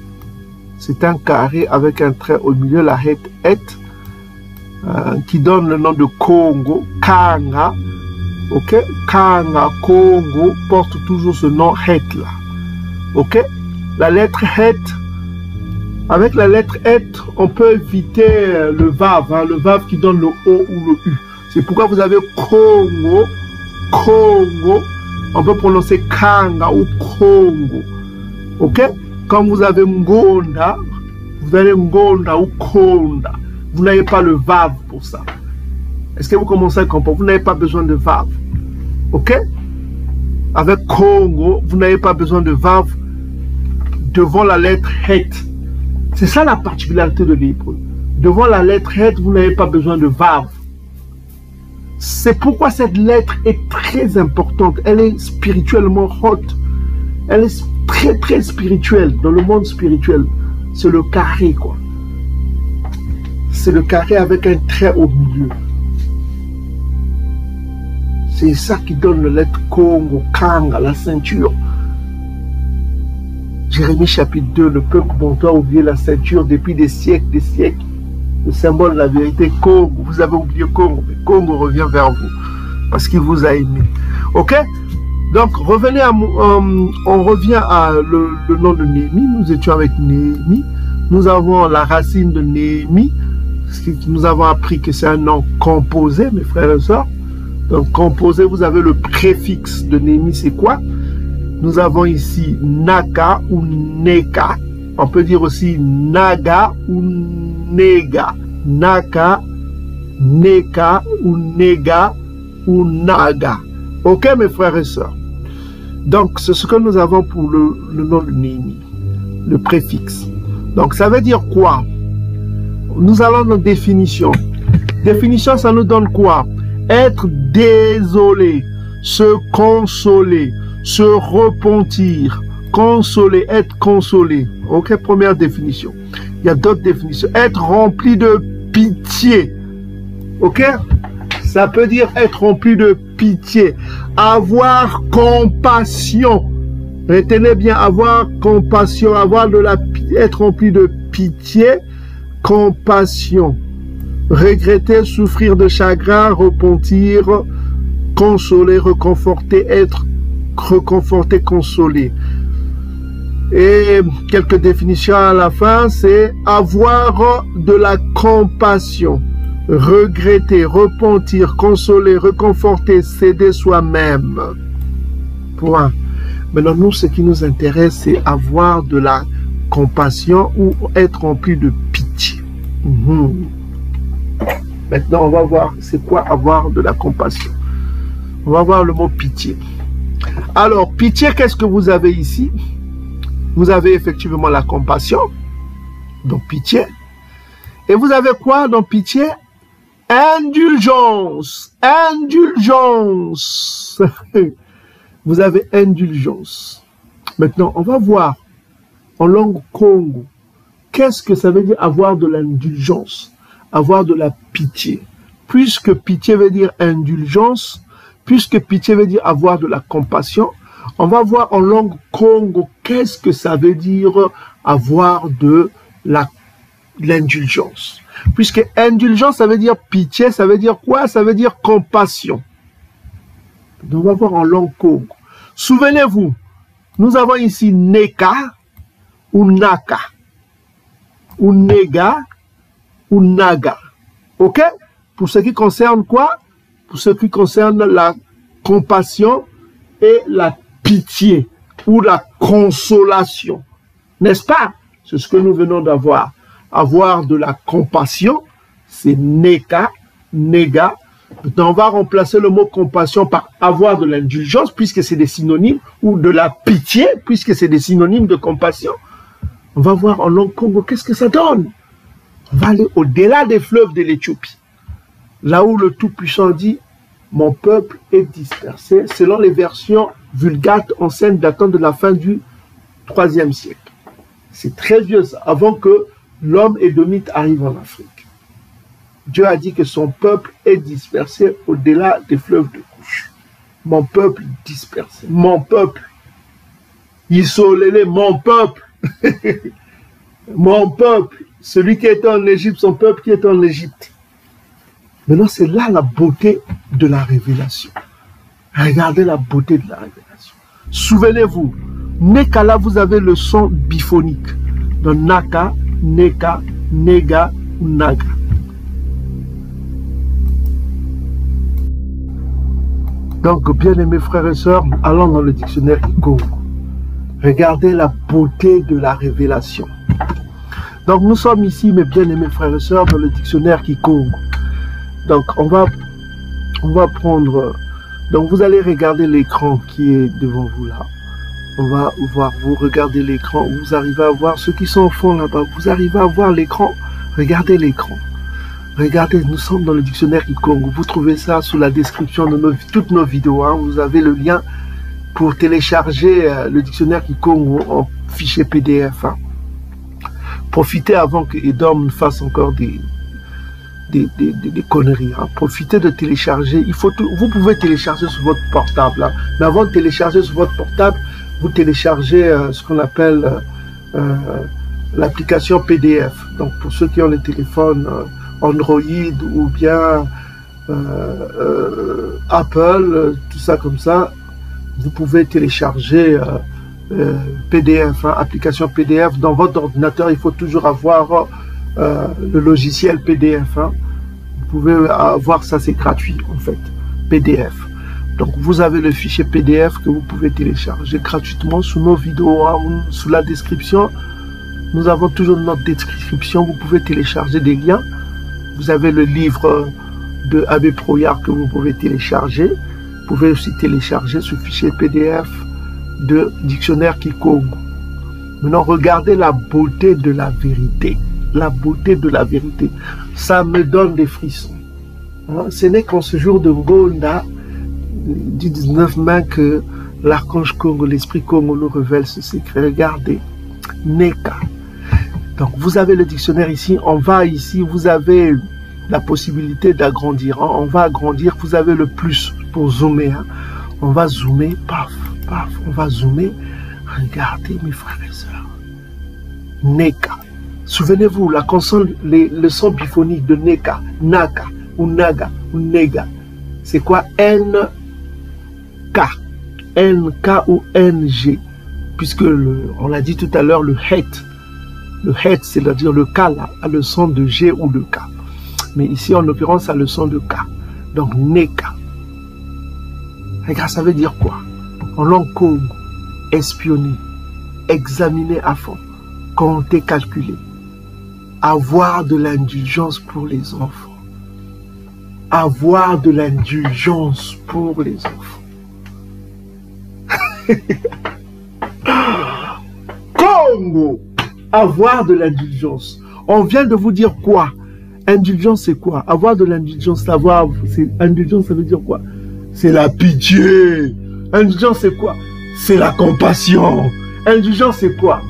C'est un carré avec un trait au milieu, la Et, qui donne le nom de Congo, Kanga. Ok, Kanga, Congo, porte toujours ce nom Het là. Ok, la lettre Het, avec la lettre Het, on peut éviter le Vav, hein, le Vav qui donne le O ou le U. C'est pourquoi vous avez Congo, Congo, on peut prononcer Kanga ou Congo. Ok, quand vous avez Ngonda, vous avez Ngonda ou Konda. Vous n'avez pas le Vav pour ça. Est-ce que vous commencez à comprendre? Vous n'avez pas besoin de Vav. Ok? Avec Congo, vous n'avez pas besoin de Vav devant la lettre Het. C'est ça la particularité de l'hébreu. Devant la lettre Het, vous n'avez pas besoin de Vav. C'est pourquoi cette lettre est très importante. Elle est spirituellement haute. Elle est très très spirituelle. Dans le monde spirituel, c'est le carré quoi. C'est le carré avec un trait au milieu. C'est ça qui donne la lettre Congo, Kanga, la ceinture. Jérémie chapitre 2, le peuple bantou a oublié la ceinture depuis des siècles, Le symbole de la vérité, Congo. Vous avez oublié Congo, mais Congo revient vers vous parce qu'il vous a aimé. Ok? Donc, revenez à, on revient à le nom de Néhémie. Nous étions avec Néhémie. Nous avons la racine de Néhémie. Nous avons appris que c'est un nom composé, mes frères et sœurs. Donc, composé, vous avez le préfixe de Néhémie, c'est quoi? Nous avons ici Naka ou Neka. On peut dire aussi Naga ou Nega. Naka, Neka ou Nega ou Naga. Ok, mes frères et sœurs? Donc, c'est ce que nous avons pour le nom de Néhémie, le préfixe. Donc, ça veut dire quoi? Nous allons dans définition. Définition, ça nous donne quoi? être désolé, se consoler, se repentir, consoler, être consolé. Ok, première définition. Il y a d'autres définitions. Être rempli de pitié. Ok? Ça peut dire être rempli de pitié. Avoir compassion. Retenez bien, avoir compassion, être rempli de pitié, compassion. Regretter, souffrir de chagrin, repentir, consoler, reconforter, être reconforté, consolé. Et quelques définitions à la fin, c'est avoir de la compassion, regretter, repentir, consoler, reconforter, s'aider soi-même. Point. Maintenant, nous, ce qui nous intéresse, c'est avoir de la compassion ou être rempli de pitié. Maintenant, on va voir c'est quoi avoir de la compassion. On va voir le mot pitié. Alors, pitié, qu'est-ce que vous avez ici? Vous avez effectivement la compassion, donc pitié. Et vous avez quoi dans pitié? Indulgence. Indulgence. Vous avez indulgence. Maintenant, on va voir en langue Congo, qu'est-ce que ça veut dire avoir de l'indulgence, avoir de la pitié. Puisque pitié veut dire indulgence, puisque pitié veut dire avoir de la compassion, on va voir en langue Congo qu'est-ce que ça veut dire avoir de l'indulgence. Puisque indulgence, ça veut dire pitié, ça veut dire quoi? Ça veut dire compassion. Donc on va voir en langue Congo. Souvenez-vous, nous avons ici Neka ou Naka, ou Nega ou Naga. Ok? Pour ce qui concerne quoi? Pour ce qui concerne la compassion et la pitié ou la consolation. N'est-ce pas? C'est ce que nous venons d'avoir. Avoir de la compassion, c'est Neka, Nega. Maintenant, on va remplacer le mot compassion par avoir de l'indulgence, puisque c'est des synonymes, ou de la pitié, puisque c'est des synonymes de compassion. On va voir en langue Congo, qu'est-ce que ça donne? On va aller au-delà des fleuves de l'Éthiopie. Là où le Tout-Puissant dit, mon peuple est dispersé, selon les versions vulgates anciennes datant de la fin du IIIe siècle. C'est très vieux ça, avant que l'homme édomite arrive en Afrique. Dieu a dit que son peuple est dispersé au-delà des fleuves de couche. Mon peuple dispersé. Mon peuple. Isolé, mon peuple. Mon peuple. Celui qui était en Égypte, son peuple qui est en Égypte. Maintenant, c'est là la beauté de la révélation. Regardez la beauté de la révélation. Souvenez-vous, Neka, là, vous avez le son biphonique. Donc, Naka, Neka, Nega ou Naga. Donc, bien-aimés frères et sœurs, allons dans le dictionnaire Kikongo. Regardez la beauté de la révélation. Donc, nous sommes ici, mes bien-aimés frères et sœurs, dans le dictionnaire Kikongo. Donc, on va prendre... Donc, vous allez regarder l'écran qui est devant vous là. On va voir, vous regardez l'écran, vous arrivez à voir ceux qui sont au fond là-bas. Vous arrivez à voir l'écran. Regardez l'écran. Regardez, nous sommes dans le dictionnaire Kikongo. Vous trouvez ça sous la description de toutes nos vidéos. Hein. Vous avez le lien pour télécharger le dictionnaire Kikongo en fichier PDF. Hein. Profitez avant que Edom fasse encore des conneries. Hein. Profitez de télécharger. Vous pouvez télécharger sur votre portable. Hein. Mais avant de télécharger sur votre portable, vous téléchargez ce qu'on appelle l'application PDF. Donc pour ceux qui ont les téléphones Android ou bien Apple, tout ça comme ça, vous pouvez télécharger PDF, hein, application PDF. Dans votre ordinateur, il faut toujours avoir le logiciel PDF. Hein. Vous pouvez avoir ça, c'est gratuit en fait, PDF. Donc vous avez le fichier PDF que vous pouvez télécharger gratuitement sous nos vidéos, hein, sous la description. Nous avons toujours notre description, vous pouvez télécharger des liens. Vous avez le livre de Abbé Proyard que vous pouvez télécharger. Vous pouvez aussi télécharger ce fichier PDF de dictionnaire Kikongo. Maintenant, regardez la beauté de la vérité. La beauté de la vérité. Ça me donne des frissons. Hein, ce n'est qu'en ce jour de Ngonda, du 19 mai, que l'archange Congo, l'esprit Congo nous révèle ce secret. Regardez, Neka. Donc vous avez le dictionnaire ici, on va ici, vous avez la possibilité d'agrandir. Hein, on va agrandir, vous avez le plus pour zoomer. Hein. On va zoomer, paf, paf, on va zoomer. Regardez mes frères et sœurs. Neka. Souvenez-vous, la consonne, le son biphonique de Neka, Naka, ou Naga, ou Nega. C'est quoi? N-K. N-K ou N-G. Puisque, on l'a dit tout à l'heure, le het. Le het, c'est-à-dire le K, là, a le son de G ou de K. Mais ici, en l'occurrence, ça a le son de K. Donc, Neka. Regarde, ça veut dire quoi? En langue Congo, espionner, examiner à fond, compter, calculer, avoir de l'indulgence pour les enfants, avoir de l'indulgence pour les enfants. Congo, avoir de l'indulgence. On vient de vous dire quoi? Indulgence, c'est quoi? Avoir de l'indulgence, indulgence, ça veut dire quoi? C'est la pitié. Indulgence, c'est quoi? C'est la compassion. Indulgence, c'est quoi?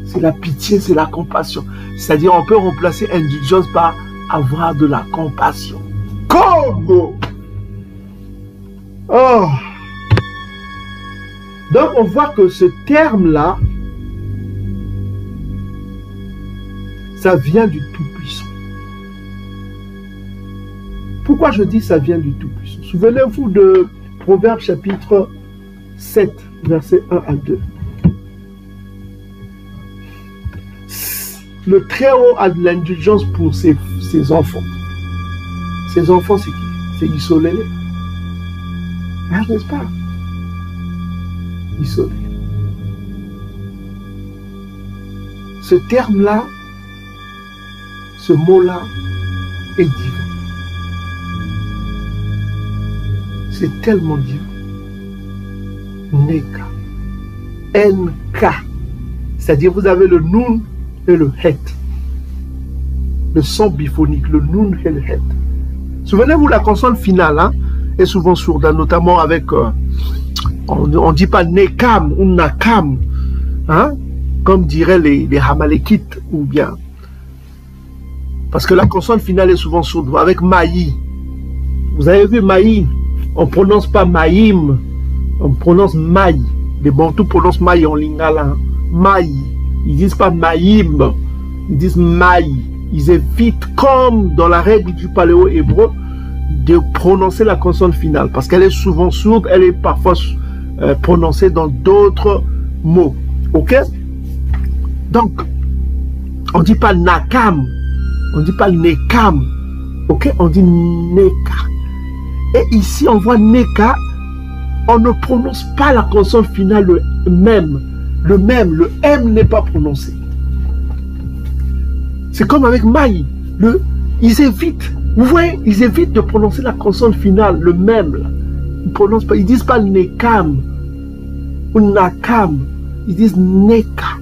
C'est la pitié, c'est la compassion. C'est-à-dire, on peut remplacer indulgence par avoir de la compassion. Congo! Oh! Donc, on voit que ce terme-là, ça vient du Tout-Puissant. Pourquoi je dis ça vient du Tout-Puissant? Souvenez-vous de Proverbe chapitre 7, versets 1 à 2. Le Très-Haut a de l'indulgence pour ses enfants. Ses enfants, c'est qui? C'est Isolélé. Ah, n'est-ce pas? Isolélé. Ce terme-là, ce mot-là, est divin. C'est tellement divin. Neka. N-K. C'est-à-dire, vous avez le nun et le het. Le son biphonique, le nun et le het. Souvenez-vous, la consonne finale hein, est souvent sourde, notamment avec, on ne dit pas nekam ou nakam, hein, comme diraient les Hamalekites, ou bien. Parce que la consonne finale est souvent sourde, avec maï. Vous avez vu maï, on ne prononce pas maïm, on prononce maï. Les Bantous prononcent maï en lingala. Hein. Maï. Ils ne disent pas maïm, ils disent maï. Ils évitent, comme dans la règle du paléo-hébreu, de prononcer la consonne finale. Parce qu'elle est souvent sourde, elle est parfois prononcée dans d'autres mots. Ok? Donc, on ne dit pas nakam, on ne dit pas nekam. Ok? On dit neka. Et ici, on voit neka, on ne prononce pas la consonne finale le même. Le même, le M n'est pas prononcé. C'est comme avec maï. Ils évitent, vous voyez, ils évitent de prononcer la consonne finale, le même. Là. Ils prononcent pas, ils disent pas nekam ou nakam. Ils disent neka.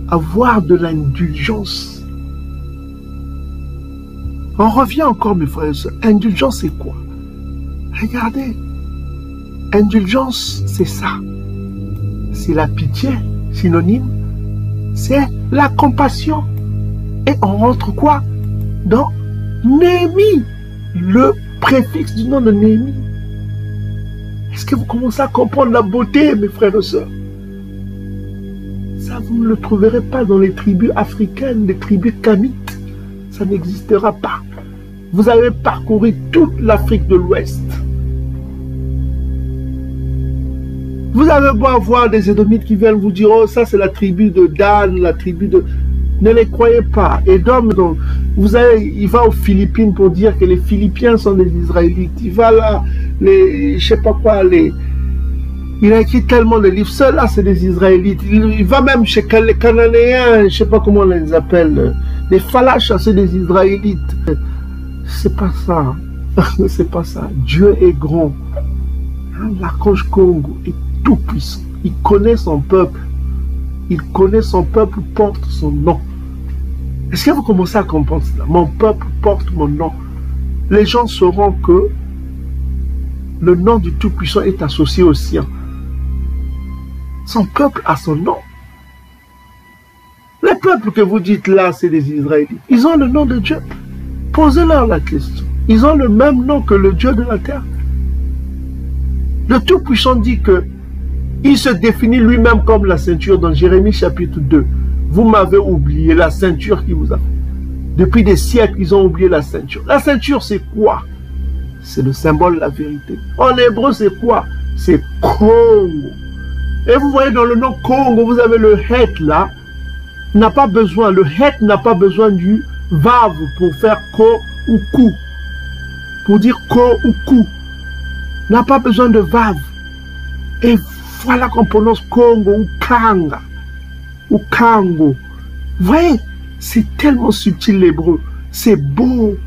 Avoir de l'indulgence. On revient encore, mes frères et sœurs. Indulgence, c'est quoi? Regardez. Indulgence, c'est ça. C'est la pitié. Synonyme, c'est la compassion. Et on rentre quoi? Dans Néhémie, le préfixe du nom de Néhémie. Est-ce que vous commencez à comprendre la beauté, mes frères et sœurs? Ça, vous ne le trouverez pas dans les tribus africaines, les tribus kamites. Ça n'existera pas. Vous avez parcouru toute l'Afrique de l'Ouest. Vous avez beau avoir des Édomites qui viennent vous dire, oh, ça c'est la tribu de Dan, la tribu de... Ne les croyez pas. Édom, donc, il va aux Philippines pour dire que les Philippiens sont des Israélites. Il va là, je sais pas quoi, il a écrit tellement de livres. Ceux-là, c'est des Israélites. Il va même chez les Cananéens, je sais pas comment on les appelle. Les Falachs, c'est des Israélites. C'est pas ça. C'est pas ça. Dieu est grand. L'archange Congo est tout puissant. Il connaît son peuple. Il connaît son peuple, porte son nom. Est-ce que vous commencez à comprendre cela? Mon peuple porte mon nom. les gens sauront que le nom du Tout-Puissant est associé au sien. Son peuple a son nom. Les peuples que vous dites là, c'est les Israélites. Ils ont le nom de Dieu. Posez-leur la question. Ils ont le même nom que le Dieu de la terre. Le Tout-Puissant dit que il se définit lui-même comme la ceinture dans Jérémie chapitre 2. Vous m'avez oublié la ceinture qui vous a fait. Depuis des siècles, ils ont oublié la ceinture. La ceinture, c'est quoi? C'est le symbole de la vérité. En hébreu, c'est quoi? C'est Congo. Et vous voyez dans le nom Congo, vous avez le het là. N'a pas besoin, le het n'a pas besoin du vav pour faire ko ou kou. Pour dire ko ou kou. N'a pas besoin de vav. Et voilà qu'on prononce Congo ou Kanga. Ou Kango. Vous voyez, c'est tellement subtil l'hébreu. C'est beau.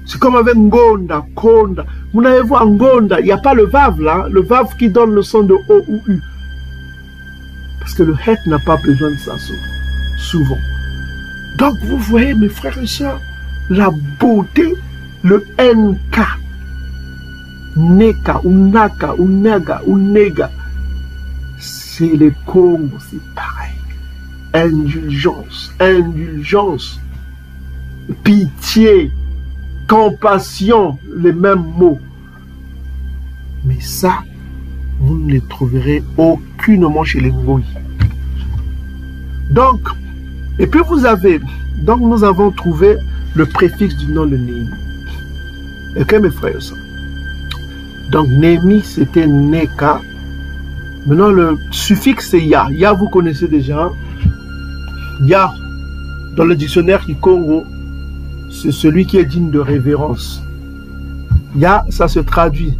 C'est comme avec Ngonda, Konda. Vous n'avez vu Ngonda, il n'y a pas le vav là. Le vav qui donne le son de O ou U. Parce que le het n'a pas besoin de ça souvent. Donc vous voyez mes frères et sœurs, la beauté, le NK. Neka ou Naka ou Naga ou Nega. C'est les Congo, c'est pareil. Indulgence, indulgence, pitié, compassion, les mêmes mots. Mais ça, vous ne les trouverez aucunement chez les Ngoï. Donc, et puis vous avez, donc nous avons trouvé le préfixe du nom de Néhémie. Ok mes frères et sœurs. Donc Néhémie c'était Neka. Maintenant le suffixe c'est Ya. Ya vous connaissez déjà. Ya, dans le dictionnaire Kikongo, c'est celui qui est digne de révérence. Ya, ça se traduit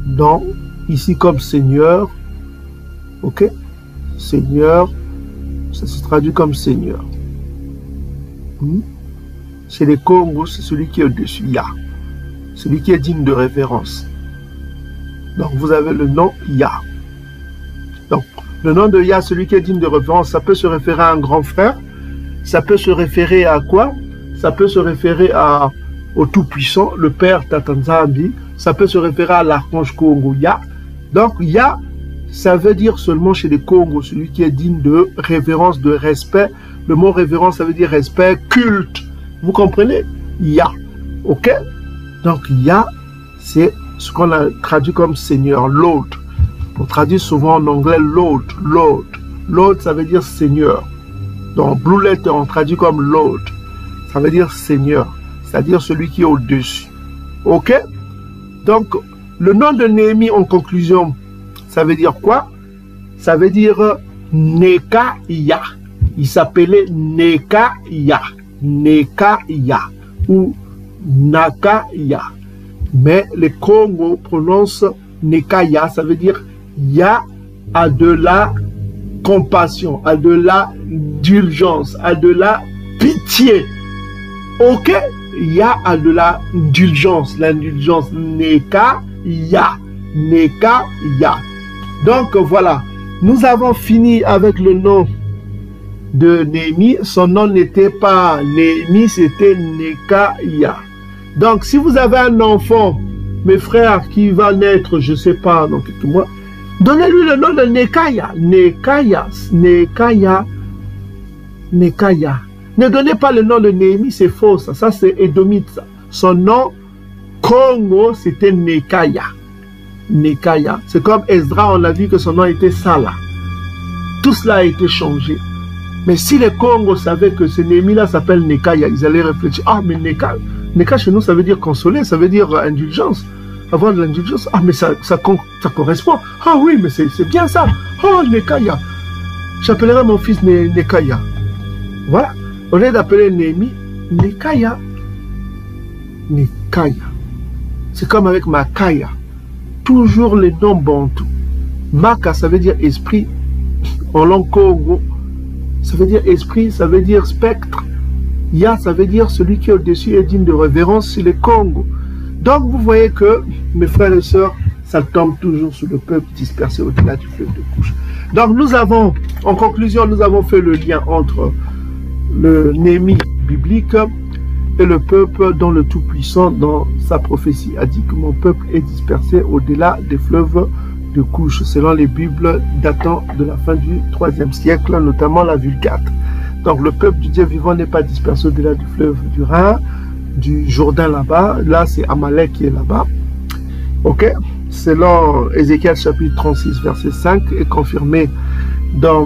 dans, ici comme Seigneur, ok? Seigneur, ça se traduit comme Seigneur. Chez les Congos, c'est celui qui est au-dessus, Ya. Celui qui est digne de révérence. Donc vous avez le nom Ya. Donc, le nom de Ya, celui qui est digne de référence, ça peut se référer à un grand frère. Ça peut se référer à quoi? Ça peut se référer au Tout-Puissant, le Père Tatanzambi. Ça peut se référer à l'archange Congo Ya. Donc, Ya, ça veut dire seulement chez les Congos, celui qui est digne de révérence, de respect. Le mot révérence, ça veut dire respect, culte. Vous comprenez? Ya. Ok? Donc, Ya, c'est ce qu'on a traduit comme Seigneur, Lord. On traduit souvent en anglais Lord, Lord. Lord, ça veut dire Seigneur. Dans Blue Letter, on traduit comme Lord. Ça veut dire Seigneur, c'est-à-dire celui qui est au-dessus. Ok? Donc, le nom de Néhémie, en conclusion, ça veut dire quoi? Ça veut dire Nekaya. Il s'appelait Nekaya. Nekaya. Ou Nakaya. Mais les Congos prononcent Nekaya, ça veut dire Ya a de la compassion, a de la indulgence, a de la pitié. Ok? Ya a de la indulgence, l'indulgence. Nekaya. Nekaya. Donc voilà, nous avons fini avec le nom de Néhémie. Son nom n'était pas Néhémie, c'était Nekaya. Donc si vous avez un enfant, mes frères, qui va naître, je ne sais pas, dans quelques mois, donnez-lui le nom de Nekaya. Nekaya. Nekaya. Nekaya. Ne donnez pas le nom de Néhémie, c'est faux, ça. Ça, c'est édomite, ça. Son nom, Congo, c'était Nekaya. Nekaya. C'est comme Esdra, on a vu que son nom était Sala. Tout cela a été changé. Mais si les Congos savaient que ce Néhémie-là s'appelle Nekaya, ils allaient réfléchir. Ah, mais Nekaya. Neka chez nous, ça veut dire consoler, ça veut dire indulgence. Avoir de l'indulgence. Ah, mais ça correspond. Ah oui, mais c'est bien ça. Oh, Nekaya. J'appellerai mon fils Nekaya. Voilà. Au lieu d'appeler Néhémie, Nekaya. Nekaya. C'est comme avec Makaya. Toujours les noms bantous. Maka, ça veut dire esprit. En langue Congo, ça veut dire esprit, ça veut dire spectre. Ya, ça veut dire celui qui est au-dessus est digne de révérence sur les Congos. Donc vous voyez que, mes frères et sœurs, ça tombe toujours sur le peuple dispersé au-delà du fleuve de couche. Donc nous avons, en conclusion, nous avons fait le lien entre le Néhémie biblique et le peuple dont le Tout-Puissant, dans sa prophétie, a dit que mon peuple est dispersé au-delà des fleuves de Couche, selon les Bibles datant de la fin du IIIe siècle, notamment la Vulgate. Donc le peuple du Dieu vivant n'est pas dispersé au-delà du fleuve du Rhin, du Jourdain là-bas. Là, c'est Amalek qui est là-bas. Ok? Selon Ézéchiel chapitre 36, verset 5, est confirmé dans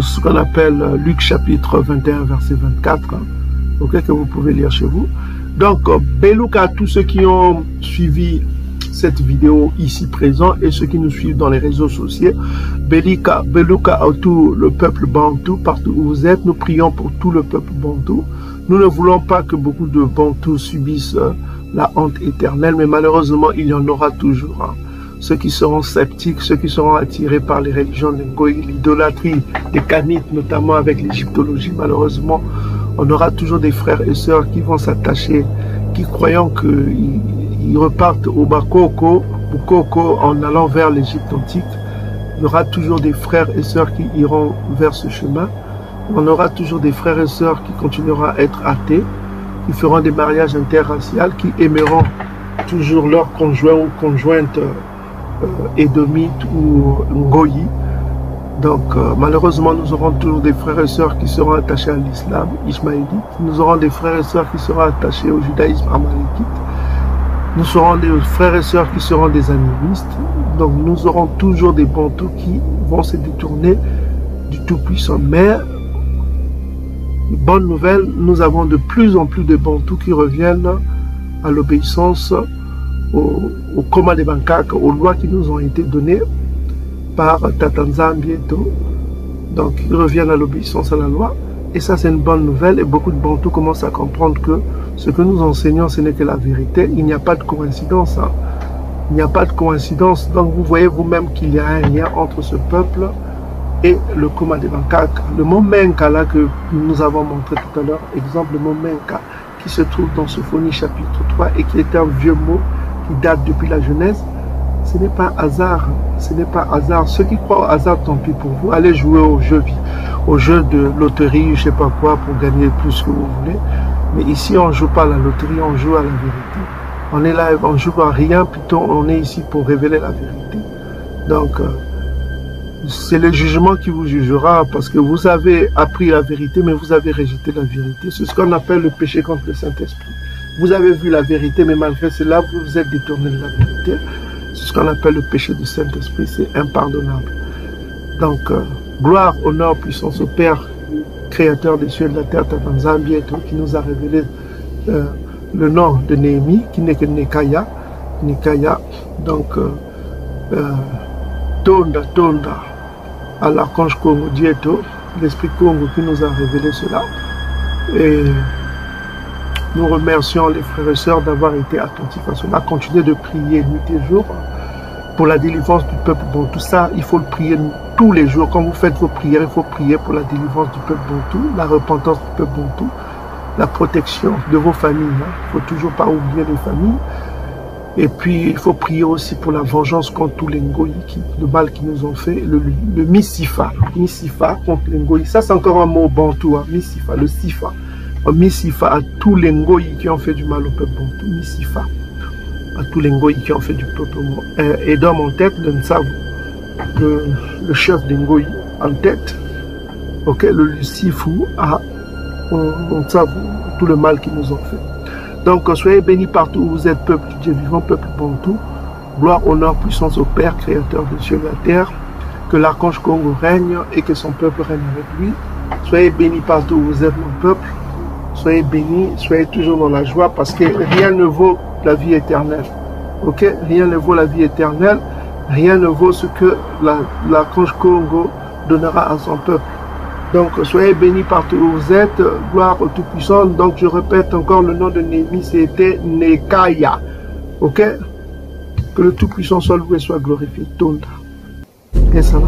ce qu'on appelle Luc chapitre 21, verset 24, ok, que vous pouvez lire chez vous. Donc, Belouka à tous ceux qui ont suivi cette vidéo ici présent et ceux qui nous suivent dans les réseaux sociaux. Belouka à tout le peuple bantou, partout où vous êtes, nous prions pour tout le peuple bantou. Nous ne voulons pas que beaucoup de bantous subissent la honte éternelle, mais malheureusement, il y en aura toujours. Hein. Ceux qui seront sceptiques, ceux qui seront attirés par les religions de Ngoï, l'idolâtrie des Canites, notamment avec l'égyptologie, malheureusement, on aura toujours des frères et sœurs qui vont s'attacher, qui croyant qu'ils repartent au Bakoko, en allant vers l'Égypte antique. Il y aura toujours des frères et sœurs qui iront vers ce chemin. On aura toujours des frères et sœurs qui continueront à être athées, qui feront des mariages interraciaux, qui aimeront toujours leur conjoint ou conjointe édomite ou ngoyi. Donc malheureusement nous aurons toujours des frères et sœurs qui seront attachés à l'islam ismaélite. Nous aurons des frères et sœurs qui seront attachés au judaïsme amalékite. Nous aurons des frères et sœurs qui seront des animistes. Donc nous aurons toujours des bantous qui vont se détourner du Tout-Puissant. Mais bonne nouvelle, nous avons de plus en plus de bantous qui reviennent à l'obéissance au Koma de Bankak, aux lois qui nous ont été données par Tatanza Mbieto. Donc ils reviennent à l'obéissance à la loi. Et ça c'est une bonne nouvelle. Et beaucoup de bantous commencent à comprendre que ce que nous enseignons, ce n'est que la vérité. Il n'y a pas de coïncidence. Hein. Il n'y a pas de coïncidence. Donc vous voyez vous-même qu'il y a un lien entre ce peuple et le Koma de Bankak. Le mot Menka là que nous avons montré tout à l'heure, exemple le mot Menka qui se trouve dans Sophonie chapitre 3 et qui est un vieux mot qui date depuis la Genèse, ce n'est pas hasard. Ce n'est pas hasard. Ceux qui croient au hasard, tant pis pour vous. Allez jouer au jeu de loterie, je sais pas quoi, pour gagner plus que vous voulez. Mais ici, on ne joue pas à la loterie, on joue à la vérité. On est là, on joue à rien, plutôt on est ici pour révéler la vérité. Donc, c'est le jugement qui vous jugera parce que vous avez appris la vérité, mais vous avez rejeté la vérité. C'est ce qu'on appelle le péché contre le Saint-Esprit. Vous avez vu la vérité, mais malgré cela, vous vous êtes détourné de la vérité. C'est ce qu'on appelle le péché du Saint-Esprit, c'est impardonnable. Donc, gloire, honneur, puissance au Père, Créateur des cieux et de la terre, Tatanza Mbieto, qui nous a révélé le nom de Néhémie, qui n'est que Nekaya. Donc, Tonda, à l'archange Congo Dieto, l'Esprit Congo qui nous a révélé cela. Et nous remercions les frères et sœurs d'avoir été attentifs à cela. Continuez de prier nuit et jour pour la délivrance du peuple. Bon, tout ça, il faut le prier tous les jours. Quand vous faites vos prières, il faut prier pour la délivrance du peuple bantou, la repentance du peuple bantou, la protection de vos familles. Il ne faut toujours pas oublier les familles. Et puis, il faut prier aussi pour la vengeance contre tous les Ngoï, le mal qu'ils nous ont fait, le Missifa contre les Ngoï. Ça, c'est encore un mot bantou, hein, Missifa, le Sifa. Missifa à tous les Ngoï qui ont fait du mal au peuple bantou. Missifa à tous les Ngoï qui ont fait du peuple bantou. Et dans mon tête, le Ntsavu, le chef des Ngoï en tête, ok, le Sifu à Ntsavu, tout le mal qu'ils nous ont fait. Donc, soyez bénis partout où vous êtes, peuple du Dieu vivant, peuple bantou. Gloire, honneur, puissance au Père, Créateur des cieux et de la terre. Que l'archange Congo règne et que son peuple règne avec lui. Soyez bénis partout où vous êtes, mon peuple. Soyez bénis, soyez toujours dans la joie parce que rien ne vaut la vie éternelle. Ok? Rien ne vaut la vie éternelle. Rien ne vaut ce que l'archange Congo donnera à son peuple. Donc, soyez bénis partout où vous êtes. Gloire au Tout-Puissant. Donc, je répète encore le nom de Néhémie, c'était Nekaya. Ok? Que le Tout-Puissant soit loué, soit glorifié. Tonda. Et ça va.